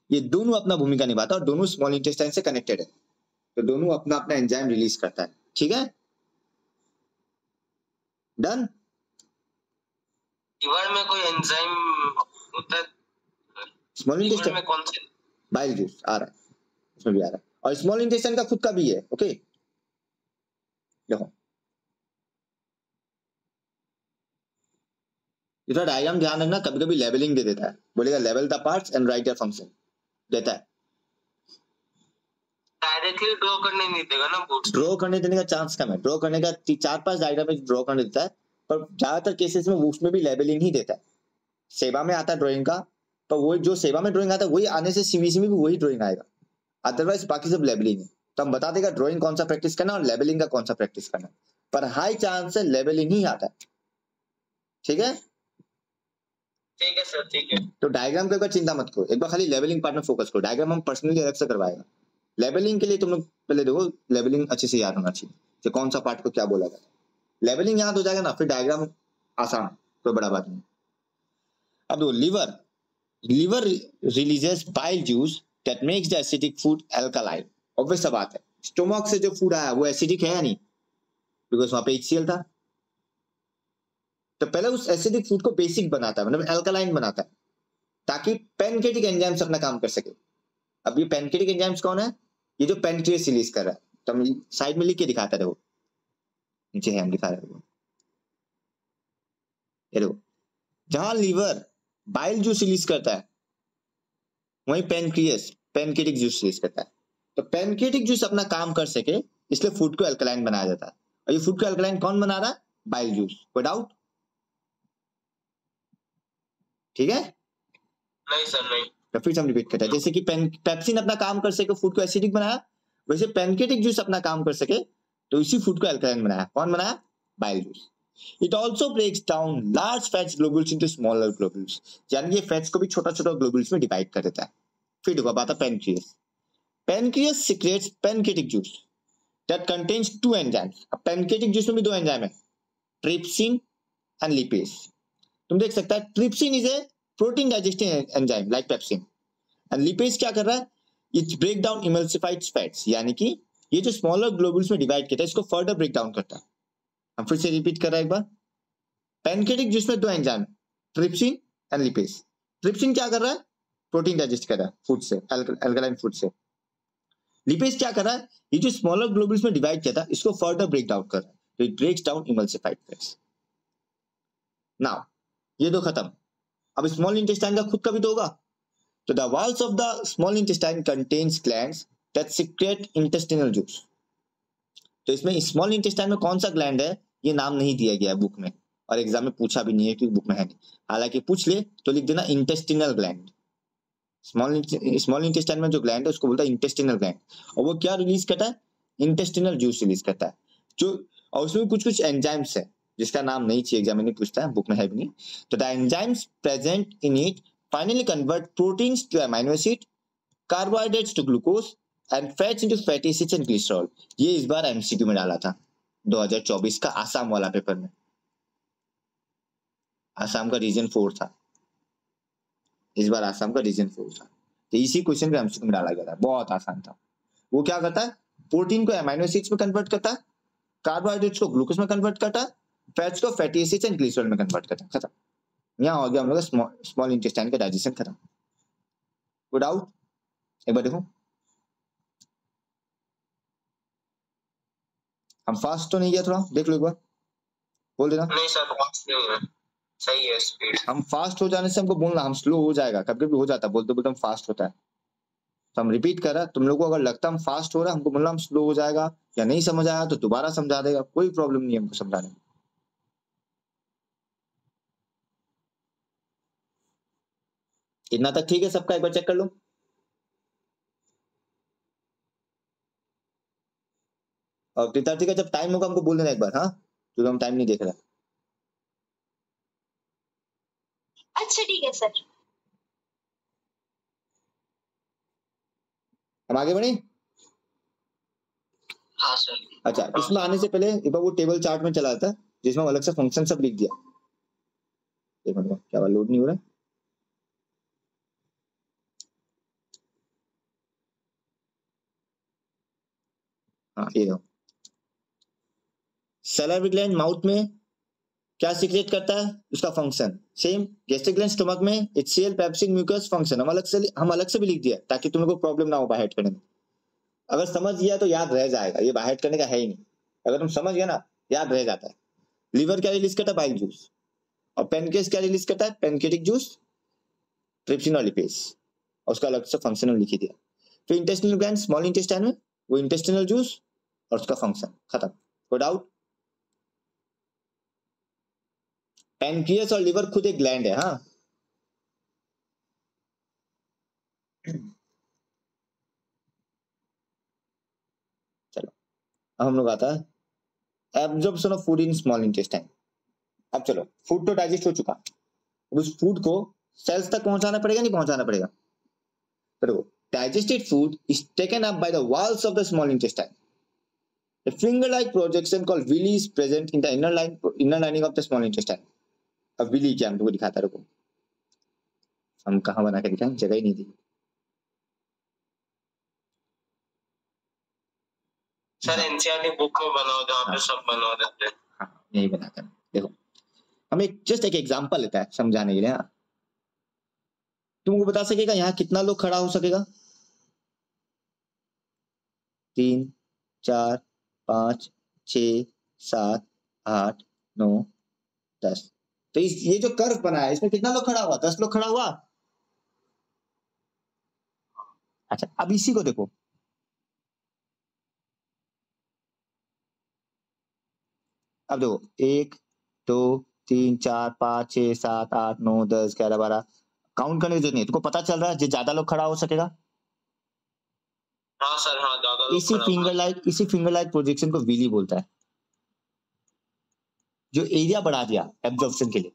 ये दोनों अपना भूमिका निभाता है और दोनों स्मॉल इंटेस्टाइन से कनेक्टेड है, तो दोनों अपना अपना एंजाइम रिलीज करता है। ठीक है, डन। लिवर में कोई एंजाइम होता है? स्मॉल लिवर इंटेस्टाइन में कौन से? बाइल जूस आ रहा है, उसमें भी आ रहा है, और स्मॉल इंटेस्टाइन का खुद का भी है। ओके, देखो इधर डायग्राम ध्यान रखना, कभी कभी लेबलिंग दे देता है, बोलेगा level the parts and right your function देता है, डायरेक्टली ड्रॉ करने नहीं देगा ना बोर्ड? ड्रॉ करने देने का चांस कम है, ड्रॉ करने का 4-5 डायग्राम में ड्रॉ करने देता है, पर ज्यादातर केसेस में उसमें भी लेबलिंग ही देता है। सेवा में आता है ड्राइंग का, तो वो जो सेवा में ड्राइंग आता है वही आने से सीवीसी में भी वही ड्राइंग आएगा, अदरवाइज बाकी सब लेबलिंग है। तो हम बता देगा ड्राइंग कौन सा प्रैक्टिस करना और लेबलिंग का कौन सा प्रैक्टिस करना, पर हाई चांस है लेबलिंग ही आता है। ठीक है, ठीक है सर, ठीक है। तो डायग्राम के ऊपर चिंता मत करो, एक बार खाली लेबलिंग पार्ट में फोकस करो, डायग्राम हम पर्सनली अलग से करवाएगा। लेबलिंग के लिए तुम लोग पहले देखो, लेबलिंग अच्छे से याद होना चाहिए कि कौन सा पार्ट को क्या बोला जाता है। लेबलिंग याद हो जाएगा ना, फिर डायग्राम आसान, कोई बड़ा बात नहीं। अब देखो, liver releases bile juice that makes the acidic food alkaline. Obvious सा बात है, स्टोमक से जो फूड आया वो एसिडिक है या नहीं, बिकॉज वहां पे HCl था, तो पहले उस एसिडिक फूड को बेसिक बनाता है, मतलब अल्कलाइन बनाता है, ताकि पैनकेटिक एंजाइम्स अपना काम कर सके। अब ये पैनकेटिक एंजाइम्स कौन है, ये जो पैनक्रियास रिलीज कर रहा है, तो हम साइड में लिख के दिखाता है, देखो नीचे है, हम दिखा रहे हैं, ये देखो, जहां लीवर बाइल जूस रिलीज करता है वहीं पैनक्रियास पैनकेटिक जूस रिलीज करता है। तो पैनकेटिक जूस अपना काम कर सके इसलिए फूड को अल्कलाइन बनाया जाता है, और ये फूड को अल्कलाइन कौन बना रहा है, बाइल जूस। कोई डाउट? ठीक है, नहीं सर, नहीं। तो फिर से हम रिपीट करते हैं, जैसे कि पेप्सिन अपना काम कर सके फूड को एसिडिक बनाया, वैसे पैनकेटिक जूस अपना काम कर सके तो इसी फूड को अल्कलाइन बनाया। कौन बनाया, bile juice. It also breaks down large fats globules into smaller globules, यानी ये फैट्स को भी छोटा छोटा ग्लोबुल्स में डिवाइड कर देता है। फिर देखो बात है pancreas. Pancreas secretes pancreatic juice that contains 2 enzymes. अब पैनकेटिक जूस में भी 2 एंजाइम है, ट्रिप्सिन एंड लिपेज। तुम देख सकता है trypsin is a protein digesting enzyme like pepsin, and lipase क्या कर रहा है, it break down emulsified fats, यानी कि ये जो स्मॉलर ग्लोबुल्स में डिवाइड करता है इसको फर्दर ब्रेक डाउन करता है। हम फिर से रिपीट कर रहे हैं एक बार, पैनकेटिक जूस में 2 enzyme, trypsin and lipase. Trypsin क्या कर रहा है, प्रोटीन डाइजेस्ट कर रहा है फूड से, अल्कलाइन फूड से। लिपेज क्या कर रहा है, ये जो स्मॉलर ग्लोबुल्स में डिवाइड किया था इसको फर्दर ब्रेक डाउन कर रहा है, तो it breaks down emulsified fats. Now ये दो खत्म, अब स्मॉल इंटेस्टाइन का खुद का भी तो होगा। तो the walls of the small intestine contains glands that secrete intestinal juice। तो इसमें स्मॉल इंटेस्टाइन में कौन सा ग्लैंड है ये नाम नहीं दिया गया है बुक में, और एग्जाम में पूछा भी नहीं है क्योंकि बुक में है नहीं, हालांकि पूछ ले तो लिख देना इंटेस्टिनल ग्लैंड। स्मॉल इंटेस्टाइन में जो ग्लैंड है उसको बोलता है इंटेस्टिनल ग्लैंड, और वो क्या रिलीज करता है, इंटेस्टिनल जूस रिलीज करता है जो, और उसमें कुछ कुछ एंजाइम्स है जिसका नाम नहीं चाहिए, एग्जाम में नहीं पूछता है, बुक में है भी नहीं। तो the enzymes present in it finally convert proteins to amino acid, carbohydrates to glucose and fats into fatty acids and glycerol। ये इस बार एमसीक्यू में डाला था 2024 का आसाम वाला पेपर में, आसाम का रीजन 4 था, इस बार आसाम का रीजन 4 था, तो इसी क्वेश्चन को एमसीक्यू में डाला गया था, बहुत आसान था। वो क्या करता है, प्रोटीन को एमिनो एसिड्स में कन्वर्ट करता है, कार्बोहाइड्रेट्स को ग्लूकोज में कन्वर्ट करता है, फैट्स को फैटी एसिड्स एंड ग्लिसरॉल में कन्वर्ट करता है। खत्म, यहाँ हो गया हम लोग स्मॉल इंटेस्टाइन का डाइजेशन खत्म। कोई डाउट? एक बार देखो, हम फास्ट तो नहीं गया, थोड़ा देख लो एक बार, बोल देना। नहीं सर, फास्ट नहीं है, सही है स्पीड। हम फास्ट हो जाने से हमको बोलना हम स्लो हो जाएगा, कभी कभी हो जाता है, बोलते बोलते हम फास्ट होता है, तो हम रिपीट कर रहा है। तुम लोग को अगर लगता है हम फास्ट हो रहा है, हमको बोलना हम स्लो हो जाएगा, या नहीं समझ आया तो दोबारा समझा देगा, कोई प्रॉब्लम नहीं है हमको समझाने में। इतना तक ठीक है सबका, एक बार चेक कर लो। और कृतार्थी का जब टाइम होगा हमको बोल देना एक बार, हाँ, क्योंकि हम टाइम नहीं देख रहे। अच्छा ठीक है सर। हम आगे बढ़े? हाँ सर। अच्छा, इसमें आने से पहले एक बार वो टेबल चार्ट में चला था जिसमें अलग से फंक्शन सब लिख दिया। एक मिनट, क्या लोड नहीं हो रहा है? हाँ ये देखो, सैलिवरी ग्लैंड माउथ में क्या सीक्रेट करता है, उसका function same. Gastric gland stomach में HCl, पेप्सिन, म्यूकस, फंक्शन हम अलग से भी लिख दिया ताकि तुम्हें कोई प्रॉब्लम ना हो बाहर करने में। अगर समझ गया तो याद रह जाएगा, ये बाहर करने का है ही नहीं, अगर तुम समझ गया ना याद रह जाता है। लीवर क्या रिलीज करता है, बाइल जूस। और पेनक्रियास क्या रिलीज करता है, पेनक्रियाटिक जूस, ट्रिप्सिन और लिपेज, और उसका अलग से फंक्शनल लिख दिया। फिर इंटेस्टिनल ग्लैंड स्मॉल इंटेस्टाइन में, वो इंटेस्टिनल जूस और उसका फंक्शन खत्म। कोई डाउट? पेनक्रियास और लिवर खुद एक ग्लैंड है। हाँ चलो अब हम लोग आता है absorption of food in small intestine. अब चलो फूड तो डाइजेस्ट हो चुका, अब उस फूड को सेल्स तक पहुंचाना पड़ेगा, नहीं पहुंचाना पड़ेगा? तो digested food is taken up by the walls of the small intestine. A finger-like projection called villi is present in the inner lining of the small intestine. अब विली क्या हम तुमको दिखाता रुको, हम कहाँ बना के दिखाएं, जगह ही नहीं दी। सर एनसीईआरटी बुक में बनाओ जहाँ पे सब बना देते हैं। हाँ यही बनाकर देखो, हम एक जस्ट एक एग्जांपल लेता है समझाने के लिए। हाँ तुमको बता सकेगा यहाँ कितना लोग खड़ा हो सकेगा? 3 4 5 6 7 8 9 10। तो ये जो कर्व बना है इसमें कितना लोग खड़ा हुआ? 10 लोग खड़ा हुआ। अच्छा अब इसी को देखो, अब देखो 1 2 3 4 5 6 7 8 9 10 11 12 काउंट करने की जरूरत नहीं, तुमको पता चल रहा है जो ज्यादा लोग खड़ा हो सकेगा। हाँ सर हाँ ज्यादा लोग इसी फिंगर लाइक प्रोजेक्शन को विली बोलता है, जो एरिया बढ़ा दिया एब्जॉर्प्शन के लिए।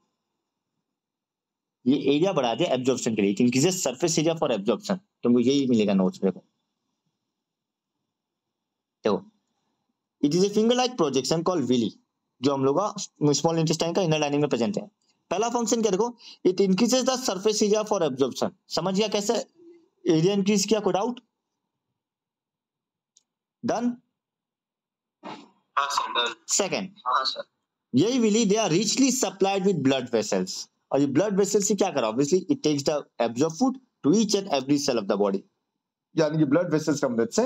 ये एरिया बढ़ा दिया एब्जॉर्प्शन के लिए, increases surface area for absorption. तुमको यही मिलेगा नोट्स में। देखो it is a finger like projection called villi, जो हम लोग का स्मॉल इंटेस्टाइन का इनर लाइनिंग में प्रेजेंट है। पहला फंक्शन क्या देखो, it increases the surface area for absorption. समझ गया कैसे एरिया इंक्रीज किया? कोई डाउट? डन? हाँ सर डन। सेकंड, हाँ सर यही villi they are richly supplied with blood vessels, और ये ब्लड वेसल्स से क्या करा, obviously it takes the absorb food to each and every cell of the body. यानी कि ब्लड वेसल्स की मदद से,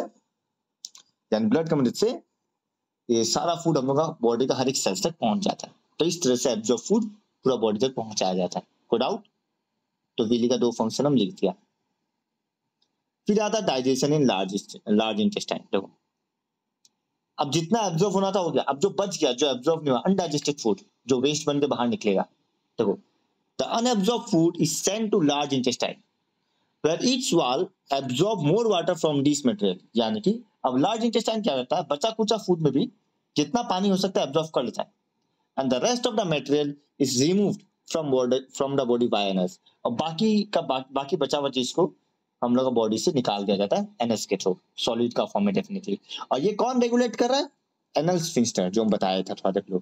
यानी ब्लड की मदद से ये सारा फूड हम लोग का बॉडी का हर एक सेल्स तक पहुंच जाता है। तो इस तरह से एब्जॉर्ब फूड पूरा बॉडी तक पहुंचाया जाता है। कोई डाउट? तो विली का 2 फंक्शन हम लिख दिया। फिर आता डाइजेशन इन लार्ज इंटेस्टाइन। देखो अब जितना एब्जॉर्ब होना था हो गया, अब जो बच गया, जो एब्जॉर्ब नहीं हुआ, अनडाइजेस्टेड फूड जो वेस्ट बन के बाहर निकलेगा। देखो the unabsorb food is sent to large intestine where each wall absorb more water from this material। यानी कि अब लार्ज इंटेस्टाइन क्या करता है, बचा कुचा फूड में भी जितना पानी हो सकता है एब्जॉर्ब कर लेता है, and the rest of the material is removed from the body by NS. और बाकी बचा हुआ चीज को हम लोग का बॉडी से निकाल दिया जाता है एनएस के थ्रू, सॉलिड का फॉर्म में डेफिनेटली। और ये कौन रेगुलेट कर रहा है? एनल स्फिंक्टर, जो हम बताया था थोड़ा देर।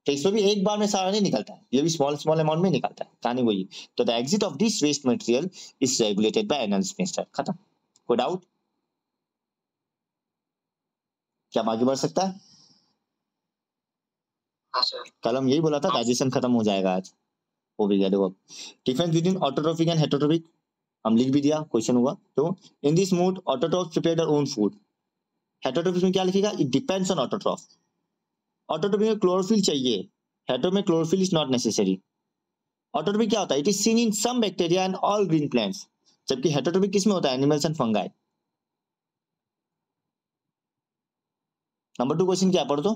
तो इसमें भी एक बार में सारा नहीं निकलता है, ये भी स्मॉल अमाउंट में निकलता है, कहानी वही। तो the exit of this waste material is regulated by anal sphincter. खत्म। कोई डाउट? क्या आगे बढ़ सकता है? हाँ सर। कल हम यही बोला था डाइजेशन खत्म हो जाएगा आज, हो भी गया। देखो difference between autotrophic and heterotrophic हम लिख भी दिया, क्वेश्चन हुआ। तो in this mode autotrophs prepare their own food. Heterotrophic में क्या लिखेगा? It depends on autotroph. Autotrophic में क्लोरोफिल चाहिए, हेटरो में chlorophyll is not necessary. Autotrophic क्या होता है? It is seen in some bacteria and all green plants. जबकि हेटरोट्रोफिक किसमें होता है? Animals and fungi. Number 2 question क्या पढ़ो तो?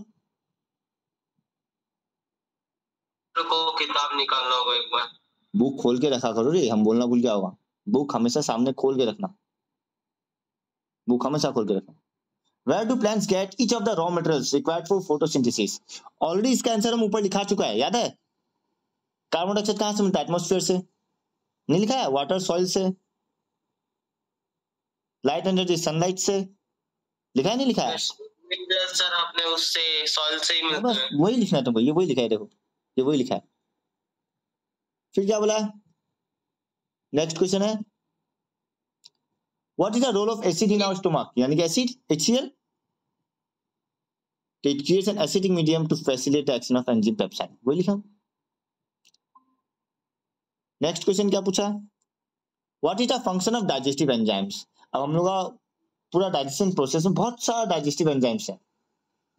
को किताब निकालना होगा एक बार। बुक खोल के रखा करो रे, हम बोलना भूल गया होगा। बुक हमेशा सामने खोल के रखना, बुक हमेशा खोल के रखना। Where do plants get each of the raw materials required for photosynthesis? Already इसका आंसर हम ऊपर लिखा चुका है, याद है? कार्बन डाइऑक्साइड कहां से मिलता है? एटमॉस्फेयर से। नहीं लिखा है? वाटर सॉइल से। लाइट एनर्जी सनलाइट से। लिखा है नहीं लिखा है? सर आपने उससे सॉइल से ही मिलता है। वही लिखना है तुमको, ये वही लिखा है, देखो ये वही लिखा है। फिर क्या बोला? नेक्स्ट क्वेश्चन है what is the role of acid in our stomach? यानी कि एसिड HCl तो it creates an acidic medium to facilitate action of enzyme pepsin, वही लिखा। नेक्स्ट क्वेश्चन क्या पूछा, what is the function of digestive enzymes. अब हम लोग का पूरा डाइजेशन प्रोसेस में बहुत सारा डाइजेस्टिव एंजाइम्स है,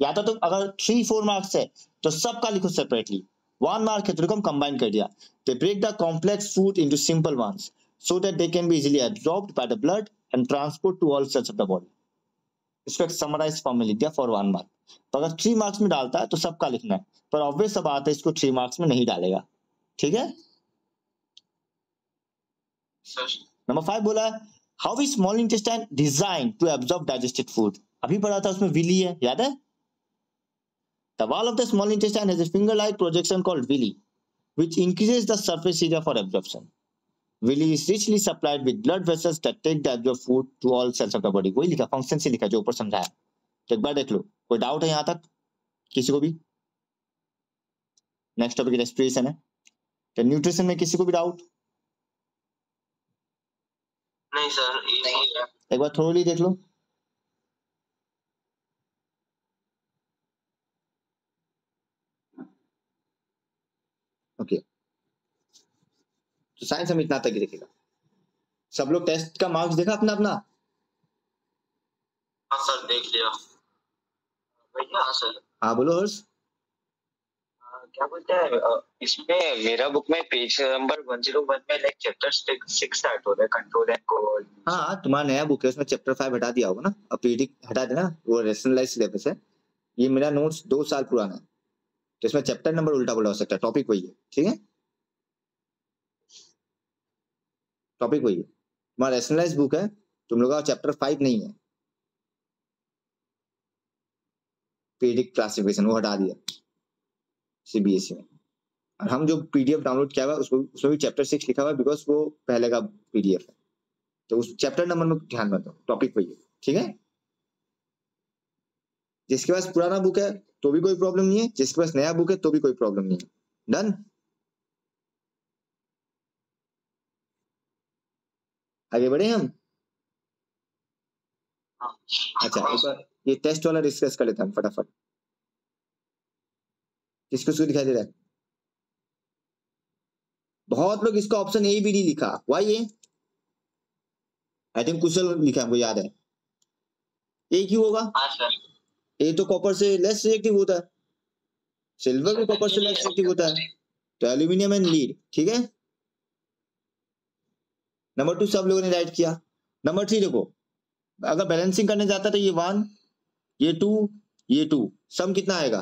या तो अगर 3-4 मार्क्स है तो सबका लिखो सेपरेटली, 1 मार्क है तो हम कंबाइन कर दिया। They break the complex food into simple ones so that they can be easily absorbed by the blood and transport to all cells of the body. इसको एक समराइज फॉर्म में लिख दिया फॉर 1 मार्क। तो अगर 3 marks में डालता है तो सबका लिखना है, पर ऑब्वियस सा बात है इसको 3 मार्क्स में नहीं डालेगा, ठीक है। नंबर 5 बोला how is small intestine design to absorb digested food. अभी पढ़ा था उसमें विली है, याद है। The wall of the small intestine has a finger-like projection called villi, which increases the surface area for absorption. Villi is richly supplied with blood vessels that take the absorbed food to all cells of the body. वही लिखा, function से लिखा जो ऊपर समझाया। तो एक बार देख लो, कोई डाउट है यहाँ तक किसी को भी? नेक्स्ट टॉपिक रेस्पिरेशन है। तो न्यूट्रिशन में किसी को भी डाउट? नहीं सर, नहीं है। एक बार थोड़ी देख लो। ओके, तो साइंस हम इतना तक ही देखेगा। सब लोग टेस्ट का मार्क्स देखा अपना अपना? हाँ सर, देख लिया भैया। हाँ सर। हाँ बोलो हर्ष। क्या बोलते हैं, इसमें मेरा बुक में पेज नंबर 101 में लाइक चैप्टर 6 स्टार्ट हो रहा है, कंट्रोल एंड कोऑर्डिनेशन। हाँ, तुम्हारा नया बुक है उसमें चैप्टर 5 हटा दिया होगा ना, अब पीडी हटा देना, वो रैशनलाइज्ड सिलेबस है। ये मेरा नोट्स 2 साल पुराना है, तो इसमें चैप्टर नंबर उल्टा बोला हो सकता है, टॉपिक वही है, ठीक है। टॉपिक वही है, तुम्हारा रैशनलाइज्ड बुक है, तुम लोग का चैप्टर 5 नहीं है। पीरियडिक क्लासिफिकेशन वो हटा दिया सीबीएसई में, और हम जो पीडीएफ डाउनलोड किया हुआ है उसमें भी चैप्टर 6 लिखा हुआ है, बिकॉज वो पहले का पीडीएफ है, तो उस चैप्टर नंबर में ध्यान मत दो, टॉपिक वही है, ठीक है। जिसके पास पुराना बुक है तो भी कोई प्रॉब्लम नहीं है, जिसके पास नया बुक है तो भी कोई प्रॉब्लम नहीं है। डन। आगे बढ़े हम। अच्छा, एक बार ये टेस्ट वाला डिस्कस कर लेते हैं फटाफट। किसको किसको दिखाई दे रहा है? बहुत लोग इसका ऑप्शन ए भी नहीं लिखा, वाई ए? आई थिंक कुशल लिखा है, मुझे याद है। ए क्यों होगा? हाँ सर। ए तो कॉपर से लेस रिएक्टिव होता है, सिल्वर भी कॉपर से लेस रिएक्टिव होता है, तो एल्यूमिनियम एंड लीड, ठीक है। नंबर 2 सब लोगों ने राइट किया। नंबर 3 देखो, अगर बैलेंसिंग करने जाता तो ये 1, ये 2, ये 2, सम कितना आएगा?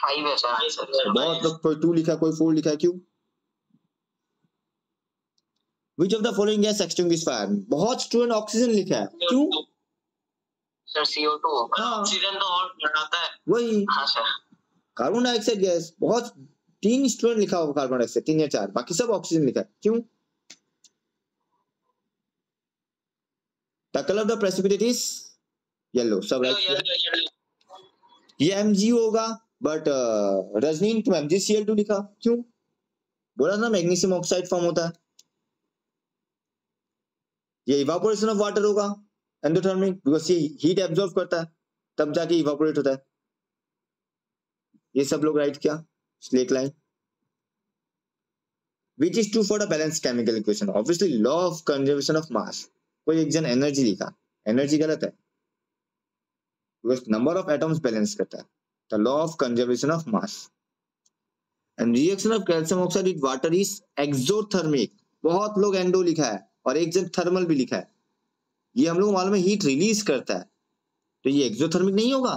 5 है सर। बहुत लोग कोई 2 लिखा, कोई 4 लिखा, क्यों? Which of the following gas extinguishes fire? बहुत स्टूडेंट ऑक्सीजन लिखा है, क्यों? सर CO2 होगा। हाँ। ऑक्सीजन तो और बढ़ाता है। वही। हाँ सर। कार्बन डाइऑक्साइड गैस, बहुत 3 स्टूडेंट लिखा होगा कार्बन डाइऑक्साइड, 3 या 4, बाकी सब ऑक्सीजन लिखा है, क्यों? The color of the precipitate is yellow, सब राइट। ये Mg होगा, बट रजनीन तुम MgCl2 लिखा, क्यों? बोला ना मैग्नीशियम ऑक्साइड फॉर्म होता है। ये इवापोरेशन ऑफ वाटर होगा, एंडोथर्मिक, बिकॉज ये हीट एब्जॉर्ब करता है तब जाके इवापोरेट होता है। ये सब लोग राइट किया, slaked lime. Which is true for the balanced chemical equation? Obviously law of conservation of mass। कोई एक जन एनर्जी लिखा, एनर्जी गलत है, because number of atoms balance करता है। The law of conservation of mass and reaction of calcium oxide with water is exothermic. बहुत लोग एंडो लिखा है और एक जन थर्मल भी लिखा है। ये हम लोग मालूम है हीट रिलीज करता है, तो ये एक्सोथर्मिक नहीं होगा?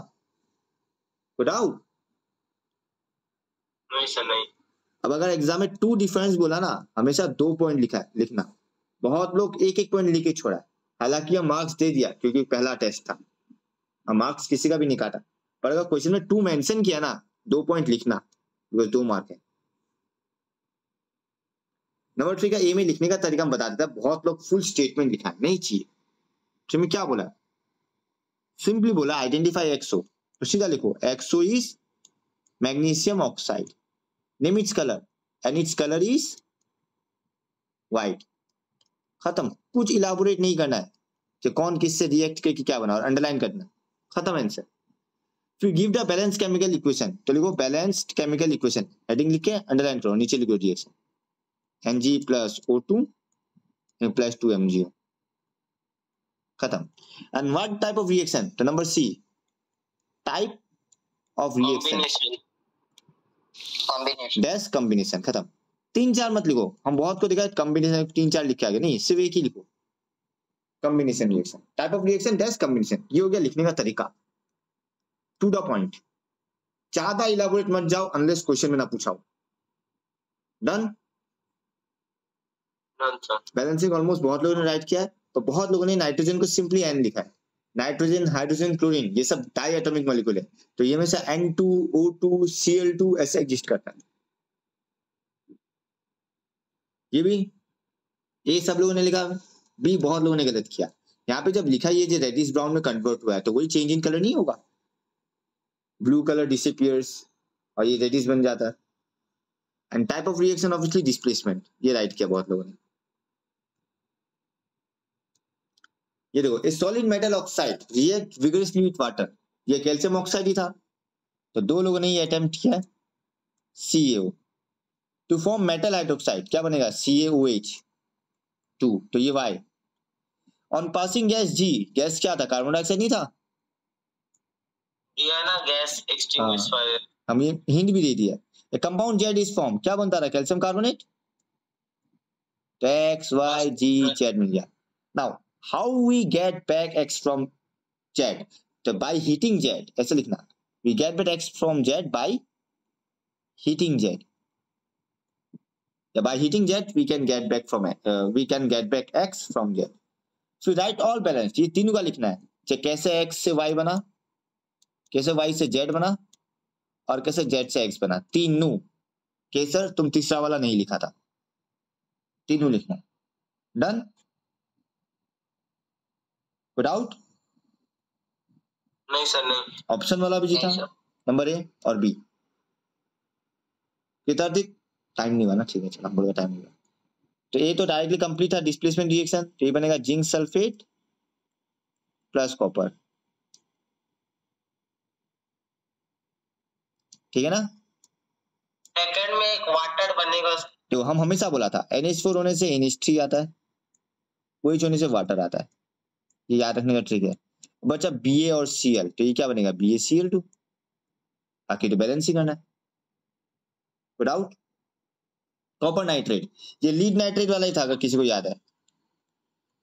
कोई डाउट? नहीं सर, नहीं। अब अगर एग्जाम में 2 डिफरेंस बोला ना, हमेशा 2 पॉइंट लिखा है लिखना। बहुत लोग 1-1 पॉइंट लिख के छोड़ा है, हालांकि हम मार्क्स दे दिया क्योंकि पहला टेस्ट था, हम मार्क्स किसी का भी नहीं काटा, पर अगर क्वेश्चन में 2 मेंशन किया ना, 2 पॉइंट लिखना, बिकॉज 2 मार्क है। नंबर 3 का ए में लिखने का तरीका हम बता देता है। बहुत लोग फुल स्टेटमेंट लिखा है, नहीं चाहिए। तो में क्या बोला, सिंपली बोला आइडेंटिफाई एक्सो, तो सीधा लिखो X O is magnesium oxide, name its colour and its colour is white, खत्म। कुछ इलाबोरेट नहीं करना है कि कौन किससे रिएक्ट करके क्या बना, और अंडरलाइन करना, खत्म आंसर। फिर give the balance chemical equation, तो लिखो बैलेंस्ड केमिकल इक्वेशन, हेडिंग लिख के अंडरलाइन करो, नीचे लिखो reaction Mg plus O2 plus 2 MgO, खत्म। And what type of reaction, तो number C, type of reaction combination dash combination, खत्म। 3-4 मत लिखो, हम बहुत को देखा कॉम्बिनेशन 3-4 लिख के आगे, नहीं सिर्फ एक ही लिखो, combination reaction, type of reaction dash combination, ये हो गया लिखने का तरीका, टू द पॉइंट, ज्यादा इलाबोरेट मत जाओ अनलेस क्वेश्चन में ना पूछाओ। डन। बैलेंसिंग ऑलमोस्ट बहुत लोगों ने राइट किया है, तो बहुत लोगों ने नाइट्रोजन को सिंपली एन लिखा है, नाइट्रोजन हाइड्रोजन क्लोरीन ये सब डाई एटॉमिक मॉलिक्यूल है, तो ये में से N2 O2 Cl2 ऐसे एग्जिस्ट करता है, ये भी ए सब लोगों ने लिखा, बी बहुत लोगों ने गलत किया। यहाँ पे जब लिखा ये जो रेडिश ब्राउन में कन्वर्ट हुआ है तो वही चेंज इन कलर नहीं होगा, ब्लू कलर डिसअपियर्स और ये रेडिश बन जाता है। And type of reaction obviously displacement, ये राइट किया बहुत लोगों ने। ये देखो, a solid metal oxide react vigorously with water, ये कैल्शियम ऑक्साइड ही था, तो 2 लोगों ने ये अटेम्प्ट किया CaO to form metal hydroxide, क्या बनेगा CaOH2, तो ये Y। On passing gas G, gas क्या था, कार्बन डाइऑक्साइड नहीं था, ये ना गैस एक्सटिंग्विशर, हम ये हिंट भी दे दिया। A compound Z is form, क्या बनता था, कैल्शियम कार्बोनेट, तो XYG Z मिल गया। Now how we get back X from Z, तो बाय हीटिंग Z, ऐसे लिखना, we get back X from Z by heating Z, by heating Z we can get back X from Z। So write all balanced, ये तीनों का लिखना है, चाहे कैसे X से Y बना, कैसे Y से Z बना और कैसे Z से X बना, तीनों। केसर तुम तीसरा वाला नहीं लिखा था, तीनों लिखना है। डन, विदाउट नहीं सर नहीं, ऑप्शन वाला भी जीता, नंबर ए और बी। कितार्थिक टाइम नहीं बना, ठीक है चलो हम बोलेगा टाइम नहीं बना, तो ये तो डायरेक्टली कंप्लीट था डिस्प्लेसमेंट रिएक्शन, तो ये बनेगा जिंक सल्फेट प्लस कॉपर, ठीक है ना। सेकंड में एक वाटर बनेगा, तो हम हमेशा बोला था NH4 होने से NH3 आता है, OH होने से वाटर आता है, ये याद रखने का ट्रिक है। बच्चा Ba और Cl, तो ये क्या बनेगा BaCl2, बाकी तो बैलेंस ही करना है। विदाउट कॉपर नाइट्रेट, ये लीड नाइट्रेट वाला ही था अगर किसी को याद है,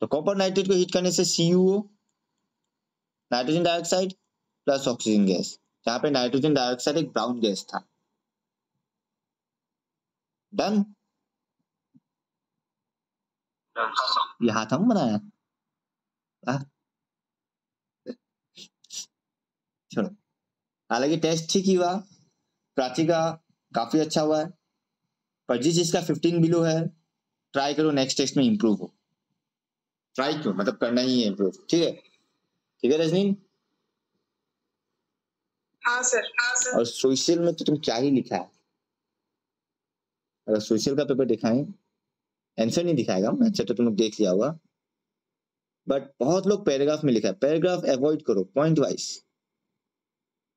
तो कॉपर नाइट्रेट को हीट करने से CuO nitrogen dioxide plus oxygen gas, जहां पे नाइट्रोजन डाइऑक्साइड एक ब्राउन गैस था। डन, ये हाथ हम बनाया, छोड़ो। हालांकि टेस्ट ठीक ही हुआ, प्राची का काफी अच्छा हुआ है, पर जिस चीज का 15 बिलो है ट्राई करो नेक्स्ट टेस्ट में इंप्रूव हो, ट्राई क्यों मतलब करना ही है इंप्रूव, ठीक है, ठीक है रजनी। हाँ सर, हाँ सर। और सोशल में तो तुम क्या ही लिखा है, अगर सोशल का पेपर दिखाएं, आंसर नहीं दिखाएगा, आंसर तो तुम लोग देख लिया होगा, बट बहुत लोग पैराग्राफ में लिखा है, पैराग्राफ अवॉइड करो, पॉइंट वाइज,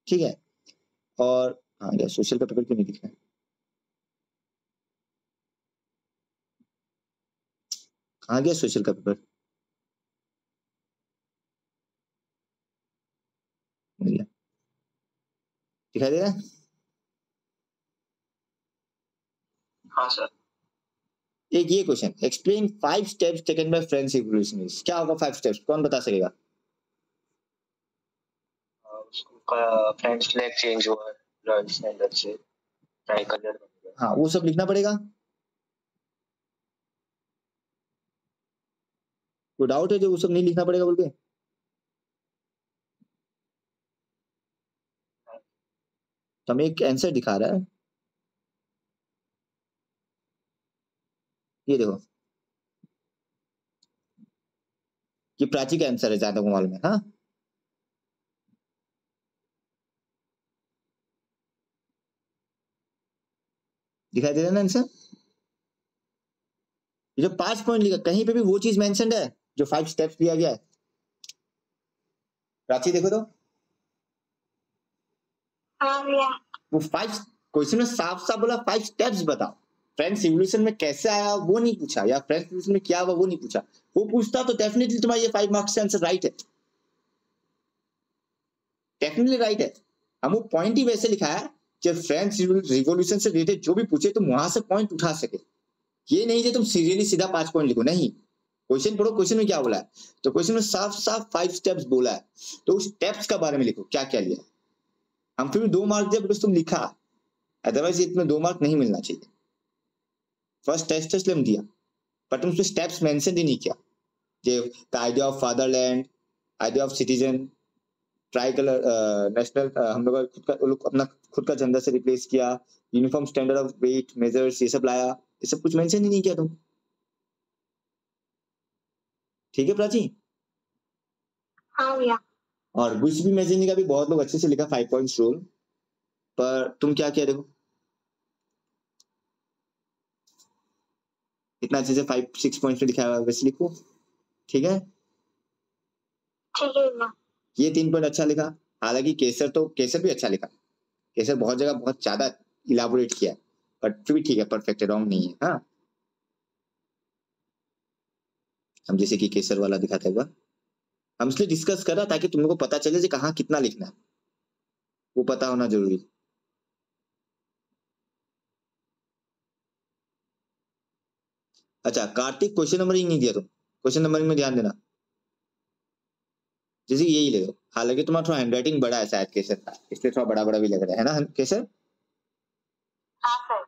ठीक है। और हाँ यार सोशल का पेपर क्यों नहीं दिखा है, कहाँ गया सोशल का पेपर, दिखाई दे रहा है। हाँ सर। एक ये question, explain 5 steps taken by French revolutionaries, क्या होगा 5 स्टेप्स, कौन बता सकेगा। उसका फ्रेंच फ्लैग चेंज हुआ से अंदर से ट्राई कलर, हाँ वो सब लिखना पड़ेगा, कोई डाउट है जो वो सब नहीं लिखना पड़ेगा बोल के, तो हमें एक आंसर दिखा रहा है, ये देखो ये प्राची का आंसर है जहां तक मालूम है। हाँ दिखाई दे रहा है ना आंसर, ये जो 5 पॉइंट लिखा कहीं पे भी वो चीज मेंशन्ड है जो 5 स्टेप्स दिया गया है, प्राची देखो तो हाँ भैया। वो 5 क्वेश्चन में साफ साफ बोला 5 स्टेप्स बताओ। फ्रेंच रिवॉल्यूशन में कैसे आया वो नहीं पूछा, या फ्रेंच रिवॉल्यूशन में क्या हुआ वो नहीं पूछा। वो पूछता तो डेफिनेटली तुम्हारा ये 5 मार्क्स का आंसर राइट है, डेफिनेटली राइट है। हम वो पॉइंट ही वैसे लिखा है जब फ्रेंच रिवॉल्यूशन से रिलेटेड जो भी पूछे तुम वहां से पॉइंट उठा सके। ये नहीं कि तुम सीरियसली सीधा 5 पॉइंट लिखो, नहीं। क्वेश्चन पढ़ो, क्वेश्चन में क्या बोला है, तो क्वेश्चन में साफ साफ 5 स्टेप्स बोला है, तो उस स्टेप्स का बारे में लिखो क्या क्या लिया। हम फिर भी 2 मार्क दिया बिकॉज तुम लिखा, अदरवाइज इसमें 2 मार्क नहीं मिलना चाहिए। फर्स्ट टेस्ट इसलिए हम दिया, पर तुम उसमें स्टेप्स मेंशन ही नहीं किया। The idea of fatherland, idea of citizen, tricolour national, हम लोग अपना खुद का झंडा से रिप्लेस किया, uniform standard of weight measures, ये सब लाया, ये सब कुछ मेंशन ही नहीं किया तुम। ठीक है प्राची? हाँ भैया। और बुश भी मैजिनी का भी बहुत लोग अच्छे से लिखा 5 पॉइंट्स रूल, पर तुम क्या किया देखो, इतना अच्छे से 5-6 पॉइंट्स में दिखाया हुआ वैसे लिखो। ठीक है, ठीक है भैया। ये 3 पॉइंट अच्छा लिखा। हालांकि केसर भी अच्छा लिखा, केसर बहुत जगह बहुत ज्यादा इलाबोरेट किया है, बट फिर भी ठीक है, परफेक्ट है, रॉन्ग नहीं है। हाँ, हम जैसे कि केसर वाला दिखाता है, हम इसलिए डिस्कस कर रहा ताकि तुम लोग को पता चले कि कहाँ कितना लिखना है, वो पता होना जरूरी। अच्छा कार्तिक, क्वेश्चन नंबरिंग नहीं दिया तुम, क्वेश्चन नंबरिंग में ध्यान देना। जैसे यही ले लो, हालांकि तुम्हारा थोड़ा हैंडराइटिंग बड़ा है शायद केसर का, इसलिए थोड़ा बड़ा बड़ा भी लग रहा है ना केसर? हाँ सर।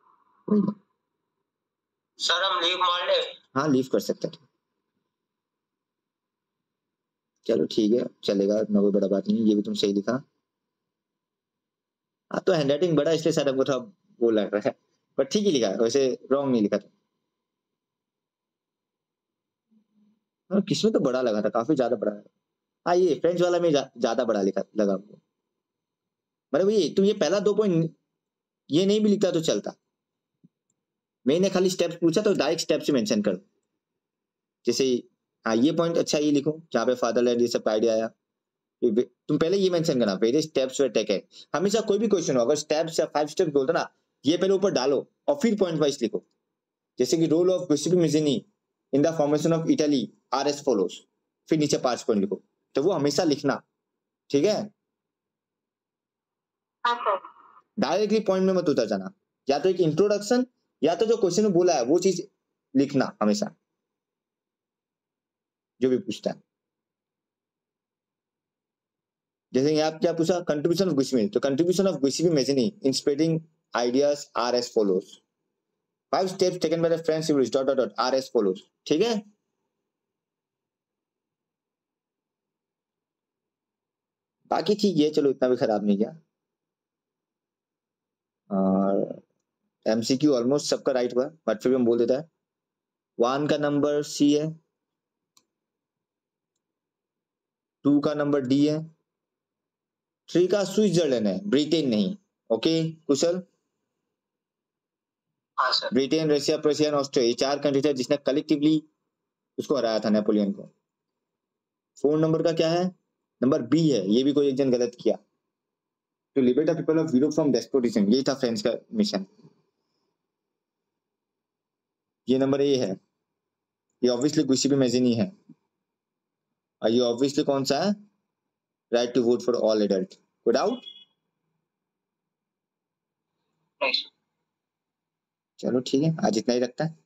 सर हम लीव मार ले? हाँ लीव कर सकते हैं, चलो ठीक है चलेगा, इतना कोई बड़ा बात नहीं। ये भी तुम सही लिखा। हाँ तो हैंडराइटिंग बड़ा इसलिए शायद हमको थोड़ा वो लग रहा है, पर ठीक ही लिखा, वैसे रॉन्ग नहीं लिखा था। हाँ किसमें तो बड़ा लगा था, काफी ज्यादा बड़ा है। हाँ ये फ्रेंच वाला में ज्यादा बड़ा लिखा लगा हमको। मतलब ये तुम ये पहला 2 पॉइंट ये नहीं भी लिखता तो चलता, मैंने खाली स्टेप्स पूछा तो डायरेक्ट स्टेप से मेंशन करो। जैसे हाँ ये पॉइंट अच्छा ये लिखो जहाँ पे फादरलैंड ये सब आइडिया आया, तुम पहले ये मेंशन करना वेरियस स्टेप्स वर टेकन। हमेशा कोई भी क्वेश्चन हो अगर स्टेप्स या 5 स्टेप्स बोलते ना, ये पहले ऊपर डालो और फिर पॉइंट वाइज लिखो। जैसे कि role of Giuseppe Mazzini in the formation of Italy are as follows, फिर नीचे 5 पॉइंट लिखो, तो वो हमेशा लिखना। ठीक है, डायरेक्टली पॉइंट में मत उतर जाना, या तो एक इंट्रोडक्शन या तो जो क्वेश्चन में बोला है वो चीज लिखना हमेशा, जो भी पूछता है। जैसे यहाँ क्या पूछा, कंट्रीब्यूशन ऑफ गिउसेपे, तो contribution of Giuseppe Mazzini in spreading ideas are as follows, 5 steps taken by the French civilists ... are as follows. ठीक है, बाकी ठीक है, चलो इतना भी खराब नहीं गया। और एमसीक्यू ऑलमोस्ट सबका राइट हुआ, बट फिर भी हम बोल देता है 1 का नंबर सी है, 2 का नंबर डी है, 3 का स्विट्जरलैंड है, ब्रिटेन नहीं। ओके कुशल? हाँ sir. Britain, Russia, Prussia, Austria, ये 4 कंट्री थे जिसने कलेक्टिवली उसको हराया था नेपोलियन को। 4 नंबर का क्या है, नंबर बी है, ये भी कोई एक जन गलत किया, to liberate the people of Europe from despotism, यही था फ्रेंच का मिशन। ये नंबर ए है, ये ऑब्वियसली गिउसेपे मैज़ीनी है, और ये ऑब्वियसली कौन सा है, right to vote for all adult. कोई डाउट? नहीं। चलो ठीक है, आज इतना ही रखता है।